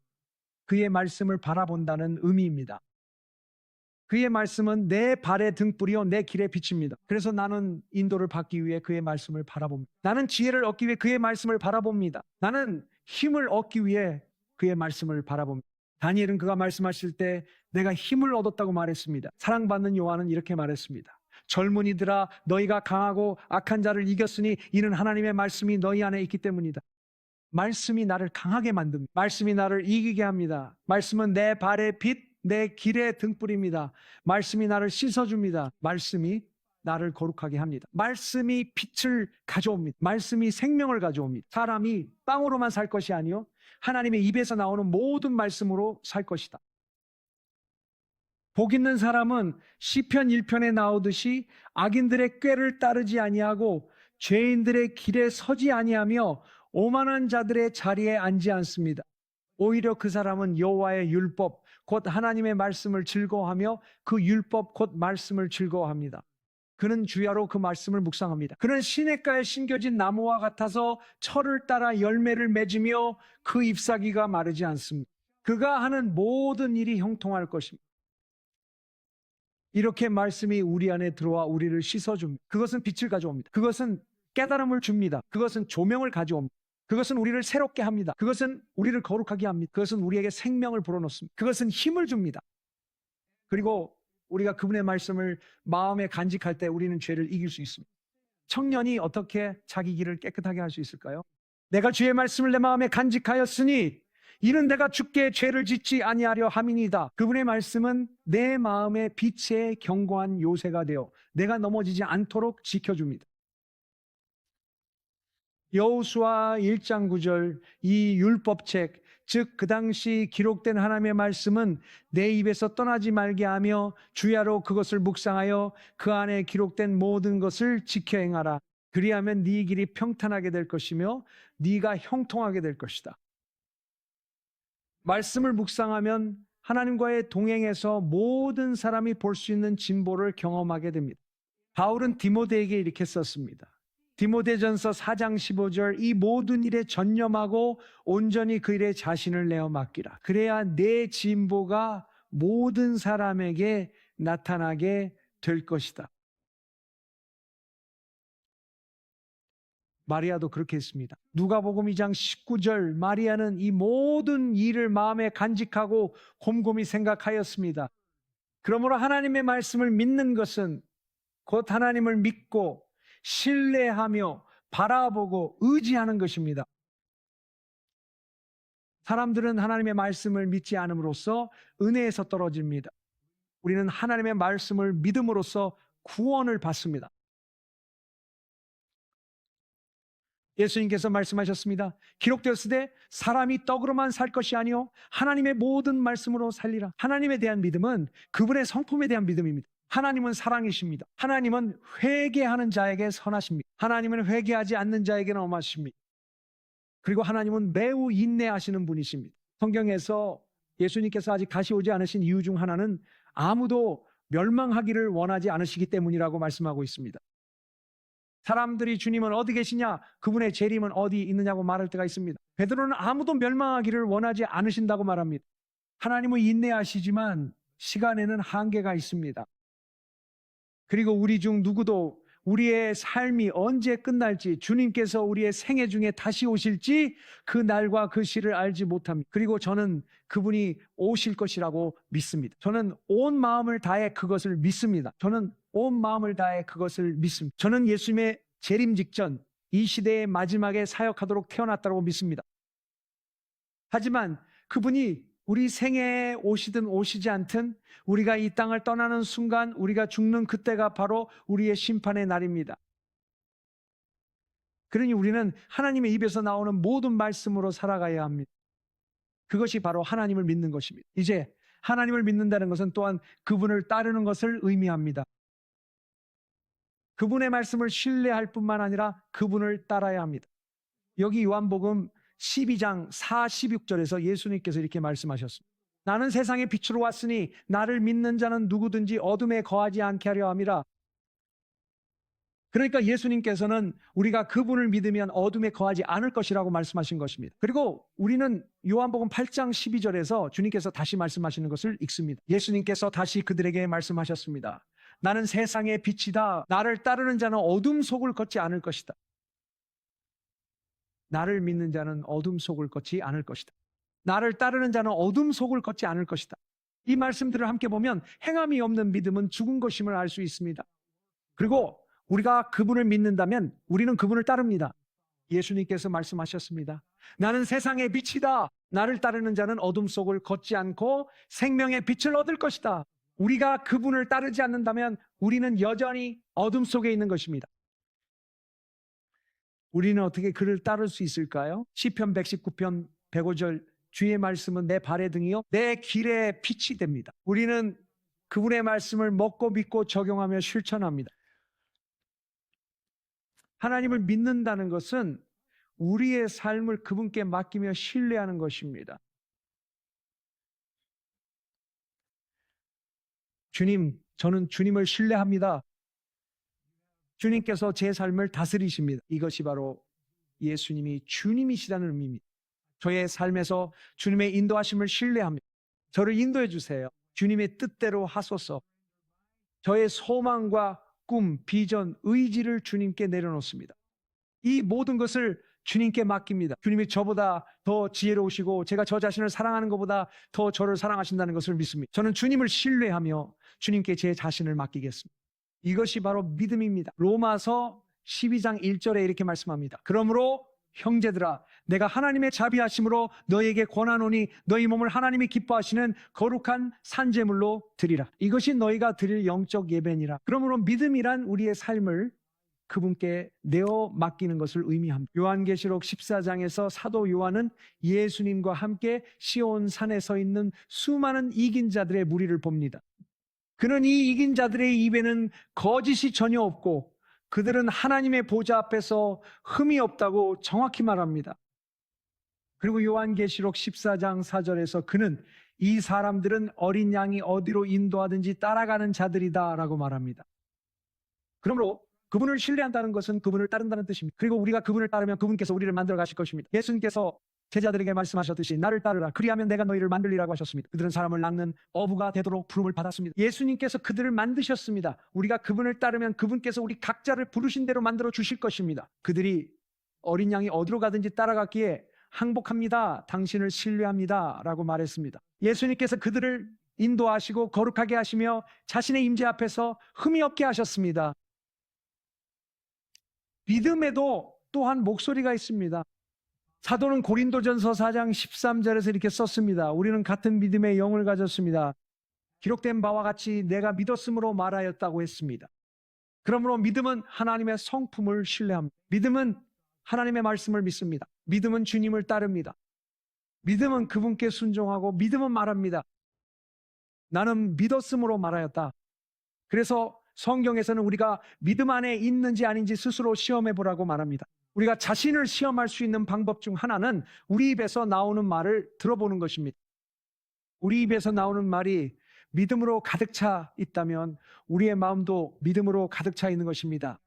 그의 말씀을 바라본다는 의미입니다. 그의 말씀은 내 발의 등불이요 내 길의 빛입니다. 그래서 나는 인도를 받기 위해 그의 말씀을 바라봅니다. 나는 지혜를 얻기 위해 그의 말씀을 바라봅니다. 나는 힘을 얻기 위해 그의 말씀을 바라봅니다. 다니엘은 그가 말씀하실 때 내가 힘을 얻었다고 말했습니다. 사랑받는 요한은 이렇게 말했습니다. 젊은이들아, 너희가 강하고 악한 자를 이겼으니 이는 하나님의 말씀이 너희 안에 있기 때문이다. 말씀이 나를 강하게 만듭니다. 말씀이 나를 이기게 합니다. 말씀은 내 발의 빛, 내 길의 등불입니다. 말씀이 나를 씻어줍니다. 말씀이 나를 거룩하게 합니다. 말씀이 빛을 가져옵니다. 말씀이 생명을 가져옵니다. 사람이 빵으로만 살 것이 아니요 하나님의 입에서 나오는 모든 말씀으로 살 것이다. 복 있는 사람은 시편 1편에 나오듯이 악인들의 꾀를 따르지 아니하고 죄인들의 길에 서지 아니하며 오만한 자들의 자리에 앉지 않습니다. 오히려 그 사람은 여호와의 율법 곧 하나님의 말씀을 즐거워하며 그 율법 곧 말씀을 즐거워합니다. 그는 주야로 그 말씀을 묵상합니다. 그는 시냇가에 심겨진 나무와 같아서 철을 따라 열매를 맺으며 그 잎사귀가 마르지 않습니다. 그가 하는 모든 일이 형통할 것입니다. 이렇게 말씀이 우리 안에 들어와 우리를 씻어줍니다. 그것은 빛을 가져옵니다. 그것은 깨달음을 줍니다. 그것은 조명을 가져옵니다. 그것은 우리를 새롭게 합니다. 그것은 우리를 거룩하게 합니다. 그것은 우리에게 생명을 불어넣습니다. 그것은 힘을 줍니다. 그리고 우리가 그분의 말씀을 마음에 간직할 때 우리는 죄를 이길 수 있습니다. 청년이 어떻게 자기 길을 깨끗하게 할 수 있을까요? 내가 주의 말씀을 내 마음에 간직하였으니 이는 내가 주께 죄를 짓지 아니하려 함이니이다. 그분의 말씀은 내 마음의 빛의 견고한 요새가 되어 내가 넘어지지 않도록 지켜줍니다. 여호수아 1장 9절, 이 율법책, 즉 그 당시 기록된 하나님의 말씀은 내 입에서 떠나지 말게 하며 주야로 그것을 묵상하여 그 안에 기록된 모든 것을 지켜 행하라. 그리하면 네 길이 평탄하게 될 것이며 네가 형통하게 될 것이다. 말씀을 묵상하면 하나님과의 동행에서 모든 사람이 볼 수 있는 진보를 경험하게 됩니다. 바울은 디모데에게 이렇게 썼습니다. 디모데전서 4장 15절, 이 모든 일에 전념하고 온전히 그 일에 자신을 내어 맡기라. 그래야 내 진보가 모든 사람에게 나타나게 될 것이다. 마리아도 그렇게 했습니다. 누가복음 2장 19절, 마리아는 이 모든 일을 마음에 간직하고 곰곰이 생각하였습니다. 그러므로 하나님의 말씀을 믿는 것은 곧 하나님을 믿고 신뢰하며 바라보고 의지하는 것입니다. 사람들은 하나님의 말씀을 믿지 않음으로써 은혜에서 떨어집니다. 우리는 하나님의 말씀을 믿음으로써 구원을 받습니다. 예수님께서 말씀하셨습니다. 기록되었으되 사람이 떡으로만 살 것이 아니요 하나님의 모든 말씀으로 살리라. 하나님에 대한 믿음은 그분의 성품에 대한 믿음입니다. 하나님은 사랑이십니다. 하나님은 회개하는 자에게 선하십니다. 하나님은 회개하지 않는 자에게는 엄하십니다. 그리고 하나님은 매우 인내하시는 분이십니다. 성경에서 예수님께서 아직 다시 오지 않으신 이유 중 하나는 아무도 멸망하기를 원하지 않으시기 때문이라고 말씀하고 있습니다. 사람들이 주님은 어디 계시냐? 그분의 재림은 어디 있느냐고 말할 때가 있습니다. 베드로는 아무도 멸망하기를 원하지 않으신다고 말합니다. 하나님은 인내하시지만 시간에는 한계가 있습니다. 그리고 우리 중 누구도 우리의 삶이 언제 끝날지, 주님께서 우리의 생애 중에 다시 오실지 그 날과 그 시를 알지 못합니다. 그리고 저는 그분이 오실 것이라고 믿습니다. 저는 온 마음을 다해 그것을 믿습니다. 저는 온 마음을 다해 그것을 믿습니다. 저는 예수님의 재림 직전 이 시대의 마지막에 사역하도록 태어났다고 믿습니다. 하지만 그분이 우리 생애에 오시든 오시지 않든 우리가 이 땅을 떠나는 순간 우리가 죽는 그때가 바로 우리의 심판의 날입니다. 그러니 우리는 하나님의 입에서 나오는 모든 말씀으로 살아가야 합니다. 그것이 바로 하나님을 믿는 것입니다. 이제 하나님을 믿는다는 것은 또한 그분을 따르는 것을 의미합니다. 그분의 말씀을 신뢰할 뿐만 아니라 그분을 따라야 합니다. 여기 요한복음 12장 46절에서 예수님께서 이렇게 말씀하셨습니다. 나는 세상의 빛으로 왔으니 나를 믿는 자는 누구든지 어둠에 거하지 않게 하려 함이라. 그러니까 예수님께서는 우리가 그분을 믿으면 어둠에 거하지 않을 것이라고 말씀하신 것입니다. 그리고 우리는 요한복음 8장 12절에서 주님께서 다시 말씀하시는 것을 읽습니다. 예수님께서 다시 그들에게 말씀하셨습니다. 나는 세상의 빛이다. 나를 따르는 자는 어둠 속을 걷지 않을 것이다. 나를 믿는 자는 어둠 속을 걷지 않을 것이다. 나를 따르는 자는 어둠 속을 걷지 않을 것이다. 이 말씀들을 함께 보면 행함이 없는 믿음은 죽은 것임을 알 수 있습니다. 그리고 우리가 그분을 믿는다면 우리는 그분을 따릅니다. 예수님께서 말씀하셨습니다. 나는 세상의 빛이다. 나를 따르는 자는 어둠 속을 걷지 않고 생명의 빛을 얻을 것이다. 우리가 그분을 따르지 않는다면 우리는 여전히 어둠 속에 있는 것입니다. 우리는 어떻게 그를 따를 수 있을까요? 시편 119편 105절 주의 말씀은 내 발의 등이요 내 길의 빛이 됩니다. 우리는 그분의 말씀을 먹고 믿고 적용하며 실천합니다. 하나님을 믿는다는 것은 우리의 삶을 그분께 맡기며 신뢰하는 것입니다. 주님, 저는 주님을 신뢰합니다. 주님께서 제 삶을 다스리십니다. 이것이 바로 예수님이 주님이시라는 의미입니다. 저의 삶에서 주님의 인도하심을 신뢰합니다. 저를 인도해 주세요. 주님의 뜻대로 하소서. 저의 소망과 꿈, 비전, 의지를 주님께 내려놓습니다. 이 모든 것을 주님께 맡깁니다. 주님이 저보다 더 지혜로우시고 제가 저 자신을 사랑하는 것보다 더 저를 사랑하신다는 것을 믿습니다. 저는 주님을 신뢰하며 주님께 제 자신을 맡기겠습니다. 이것이 바로 믿음입니다. 로마서 12장 1절에 이렇게 말씀합니다. 그러므로 형제들아 내가 하나님의 자비하심으로 너희에게 권하노니 너희 몸을 하나님이 기뻐하시는 거룩한 산제물로 드리라. 이것이 너희가 드릴 영적 예배니라. 그러므로 믿음이란 우리의 삶을 그분께 내어 맡기는 것을 의미합니다. 요한계시록 14장에서 사도 요한은 예수님과 함께 시온 산에 서 있는 수많은 이긴 자들의 무리를 봅니다. 그는 이 이긴 자들의 입에는 거짓이 전혀 없고 그들은 하나님의 보좌 앞에서 흠이 없다고 정확히 말합니다. 그리고 요한계시록 14장 4절에서 그는 이 사람들은 어린 양이 어디로 인도하든지 따라가는 자들이다 라고 말합니다. 그러므로 그분을 신뢰한다는 것은 그분을 따른다는 뜻입니다. 그리고 우리가 그분을 따르면 그분께서 우리를 만들어 가실 것입니다. 예수님께서 제자들에게 말씀하셨듯이 나를 따르라 그리하면 내가 너희를 만들리라고 하셨습니다. 그들은 사람을 낚는 어부가 되도록 부름을 받았습니다. 예수님께서 그들을 만드셨습니다. 우리가 그분을 따르면 그분께서 우리 각자를 부르신 대로 만들어 주실 것입니다. 그들이 어린 양이 어디로 가든지 따라갔기에 항복합니다. 당신을 신뢰합니다 라고 말했습니다. 예수님께서 그들을 인도하시고 거룩하게 하시며 자신의 임재 앞에서 흠이 없게 하셨습니다. 믿음에도 또한 목소리가 있습니다. 사도는 고린도전서 4장 13절에서 이렇게 썼습니다. 우리는 같은 믿음의 영을 가졌습니다. 기록된 바와 같이 내가 믿었으므로 말하였다고 했습니다. 그러므로 믿음은 하나님의 성품을 신뢰합니다. 믿음은 하나님의 말씀을 믿습니다. 믿음은 주님을 따릅니다. 믿음은 그분께 순종하고 믿음은 말합니다. 나는 믿었으므로 말하였다. 그래서 성경에서는 우리가 믿음 안에 있는지 아닌지 스스로 시험해 보라고 말합니다. 우리가 자신을 시험할 수 있는 방법 중 하나는 우리 입에서 나오는 말을 들어보는 것입니다. 우리 입에서 나오는 말이 믿음으로 가득 차 있다면 우리의 마음도 믿음으로 가득 차 있는 것입니다.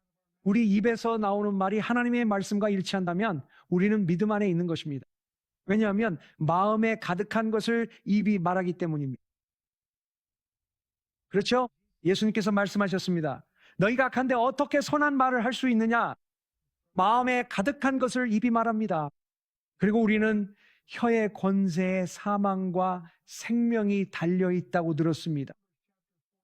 우리 입에서 나오는 말이 하나님의 말씀과 일치한다면 우리는 믿음 안에 있는 것입니다. 왜냐하면 마음에 가득한 것을 입이 말하기 때문입니다. 그렇죠? 예수님께서 말씀하셨습니다. 너희가 악한데 어떻게 선한 말을 할 수 있느냐? 마음에 가득한 것을 입이 말합니다. 그리고 우리는 혀의 권세에 사망과 생명이 달려있다고 들었습니다.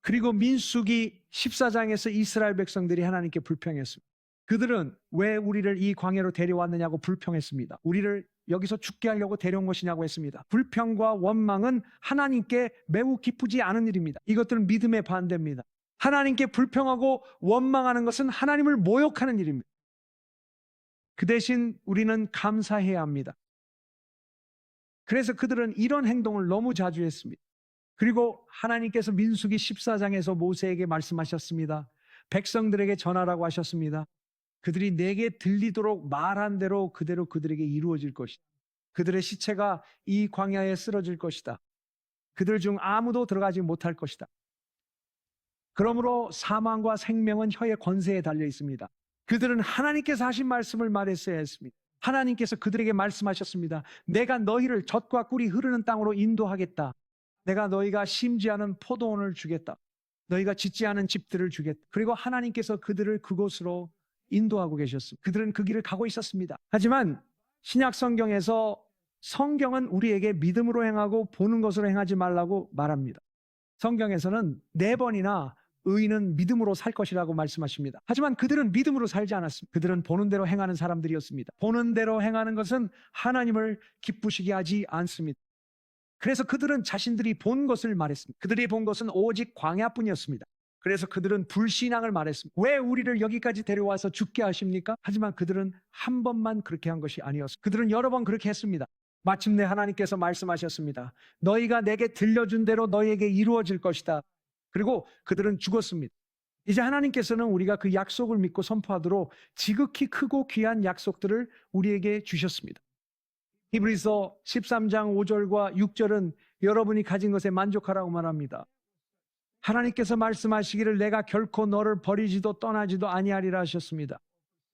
그리고 민수기 14장에서 이스라엘 백성들이 하나님께 불평했습니다. 그들은 왜 우리를 이 광야로 데려왔느냐고 불평했습니다. 우리를 여기서 죽게 하려고 데려온 것이냐고 했습니다. 불평과 원망은 하나님께 매우 기쁘지 않은 일입니다. 이것들은 믿음의 반대입니다. 하나님께 불평하고 원망하는 것은 하나님을 모욕하는 일입니다. 그 대신 우리는 감사해야 합니다. 그래서 그들은 이런 행동을 너무 자주 했습니다. 그리고 하나님께서 민수기 14장에서 모세에게 말씀하셨습니다. 백성들에게 전하라고 하셨습니다. 그들이 내게 들리도록 말한 대로 그대로 그들에게 이루어질 것이다. 그들의 시체가 이 광야에 쓰러질 것이다. 그들 중 아무도 들어가지 못할 것이다. 그러므로 사망과 생명은 혀의 권세에 달려 있습니다. 그들은 하나님께서 하신 말씀을 말했어야 했습니다. 하나님께서 그들에게 말씀하셨습니다. 내가 너희를 젖과 꿀이 흐르는 땅으로 인도하겠다. 내가 너희가 심지 않은 포도원을 주겠다. 너희가 짓지 않은 집들을 주겠다. 그리고 하나님께서 그들을 그곳으로 인도하고 계셨습니다. 그들은 그 길을 가고 있었습니다. 하지만 신약 성경에서 성경은 우리에게 믿음으로 행하고 보는 것으로 행하지 말라고 말합니다. 성경에서는 4번이나 의인은 믿음으로 살 것이라고 말씀하십니다. 하지만 그들은 믿음으로 살지 않았습니다. 그들은 보는 대로 행하는 사람들이었습니다. 보는 대로 행하는 것은 하나님을 기쁘시게 하지 않습니다. 그래서 그들은 자신들이 본 것을 말했습니다. 그들이 본 것은 오직 광야뿐이었습니다. 그래서 그들은 불신앙을 말했습니다. 왜 우리를 여기까지 데려와서 죽게 하십니까? 하지만 그들은 한 번만 그렇게 한 것이 아니었습니다. 그들은 여러 번 그렇게 했습니다. 마침내 하나님께서 말씀하셨습니다. 너희가 내게 들려준 대로 너희에게 이루어질 것이다. 그리고 그들은 죽었습니다. 이제 하나님께서는 우리가 그 약속을 믿고 선포하도록 지극히 크고 귀한 약속들을 우리에게 주셨습니다. 히브리서 13장 5절과 6절은 여러분이 가진 것에 만족하라고 말합니다. 하나님께서 말씀하시기를 내가 결코 너를 버리지도 떠나지도 아니하리라 하셨습니다.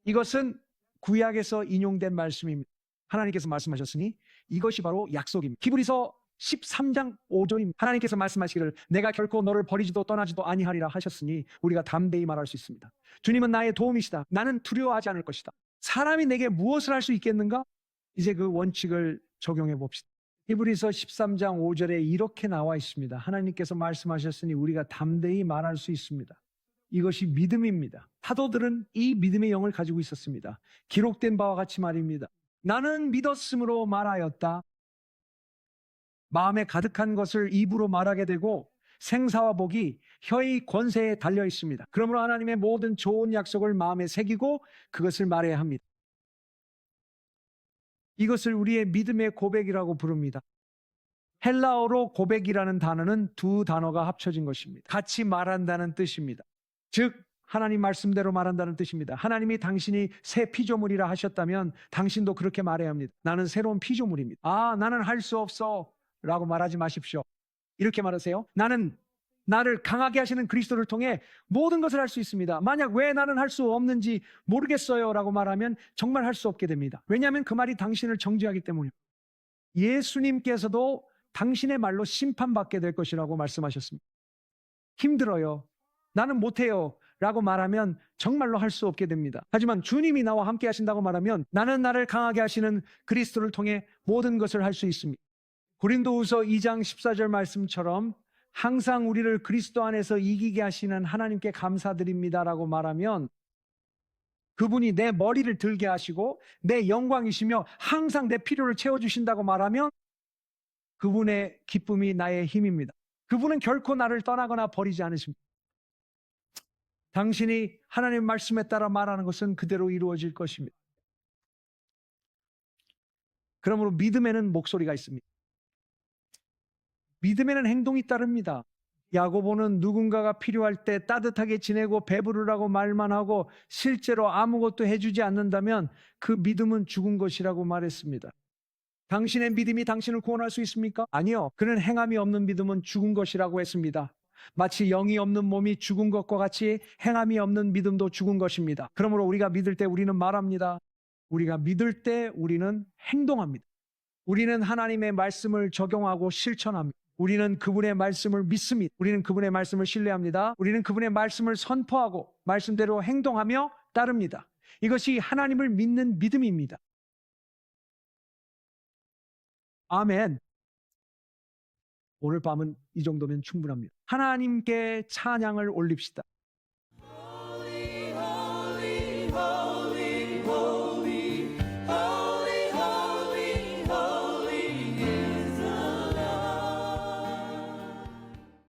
이것은 구약에서 인용된 말씀입니다. 하나님께서 말씀하셨으니 이것이 바로 약속입니다. 히브리서 13장 5절입니다. 하나님께서 말씀하시기를 내가 결코 너를 버리지도 떠나지도 아니하리라 하셨으니 우리가 담대히 말할 수 있습니다. 주님은 나의 도움이시다. 나는 두려워하지 않을 것이다. 사람이 내게 무엇을 할 수 있겠는가? 이제 그 원칙을 적용해 봅시다. 히브리서 13장 5절에 이렇게 나와 있습니다. 하나님께서 말씀하셨으니 우리가 담대히 말할 수 있습니다. 이것이 믿음입니다. 사도들은 이 믿음의 영을 가지고 있었습니다. 기록된 바와 같이 말입니다. 나는 믿었으므로 말하였다. 마음에 가득한 것을 입으로 말하게 되고 생사와 복이 혀의 권세에 달려 있습니다. 그러므로 하나님의 모든 좋은 약속을 마음에 새기고 그것을 말해야 합니다. 이것을 우리의 믿음의 고백이라고 부릅니다. 헬라어로 고백이라는 단어는 2 단어가 합쳐진 것입니다. 같이 말한다는 뜻입니다. 즉 하나님 말씀대로 말한다는 뜻입니다. 하나님이 당신이 새 피조물이라 하셨다면 당신도 그렇게 말해야 합니다. 나는 새로운 피조물입니다. 나는 할 수 없어 라고 말하지 마십시오. 이렇게 말하세요. 나를 강하게 하시는 그리스도를 통해 모든 것을 할 수 있습니다. 만약 왜 나는 할 수 없는지 모르겠어요 라고 말하면 정말 할 수 없게 됩니다. 왜냐하면 그 말이 당신을 정죄하기 때문입니다. 예수님께서도 당신의 말로 심판받게 될 것이라고 말씀하셨습니다. 힘들어요. 나는 못해요 라고 말하면 정말로 할 수 없게 됩니다. 하지만 주님이 나와 함께 하신다고 말하면 나는 나를 강하게 하시는 그리스도를 통해 모든 것을 할 수 있습니다. 고린도후서 2장 14절 말씀처럼 항상 우리를 그리스도 안에서 이기게 하시는 하나님께 감사드립니다라고 말하면 그분이 내 머리를 들게 하시고 내 영광이시며 항상 내 필요를 채워주신다고 말하면 그분의 기쁨이 나의 힘입니다. 그분은 결코 나를 떠나거나 버리지 않으십니다. 당신이 하나님의 말씀에 따라 말하는 것은 그대로 이루어질 것입니다. 그러므로 믿음에는 목소리가 있습니다. 믿음에는 행동이 따릅니다. 야고보는 누군가가 필요할 때 따뜻하게 지내고 배부르라고 말만 하고 실제로 아무것도 해주지 않는다면 그 믿음은 죽은 것이라고 말했습니다. 당신의 믿음이 당신을 구원할 수 있습니까? 아니요. 그는 행함이 없는 믿음은 죽은 것이라고 했습니다. 마치 영이 없는 몸이 죽은 것과 같이 행함이 없는 믿음도 죽은 것입니다. 그러므로 우리가 믿을 때 우리는 말합니다. 우리가 믿을 때 우리는 행동합니다. 우리는 하나님의 말씀을 적용하고 실천합니다. 우리는 그분의 말씀을 믿습니다. 우리는 그분의 말씀을 신뢰합니다. 우리는 그분의 말씀을 선포하고 말씀대로 행동하며 따릅니다. 이것이 하나님을 믿는 믿음입니다. 아멘. 오늘 밤은 이 정도면 충분합니다. 하나님께 찬양을 올립시다.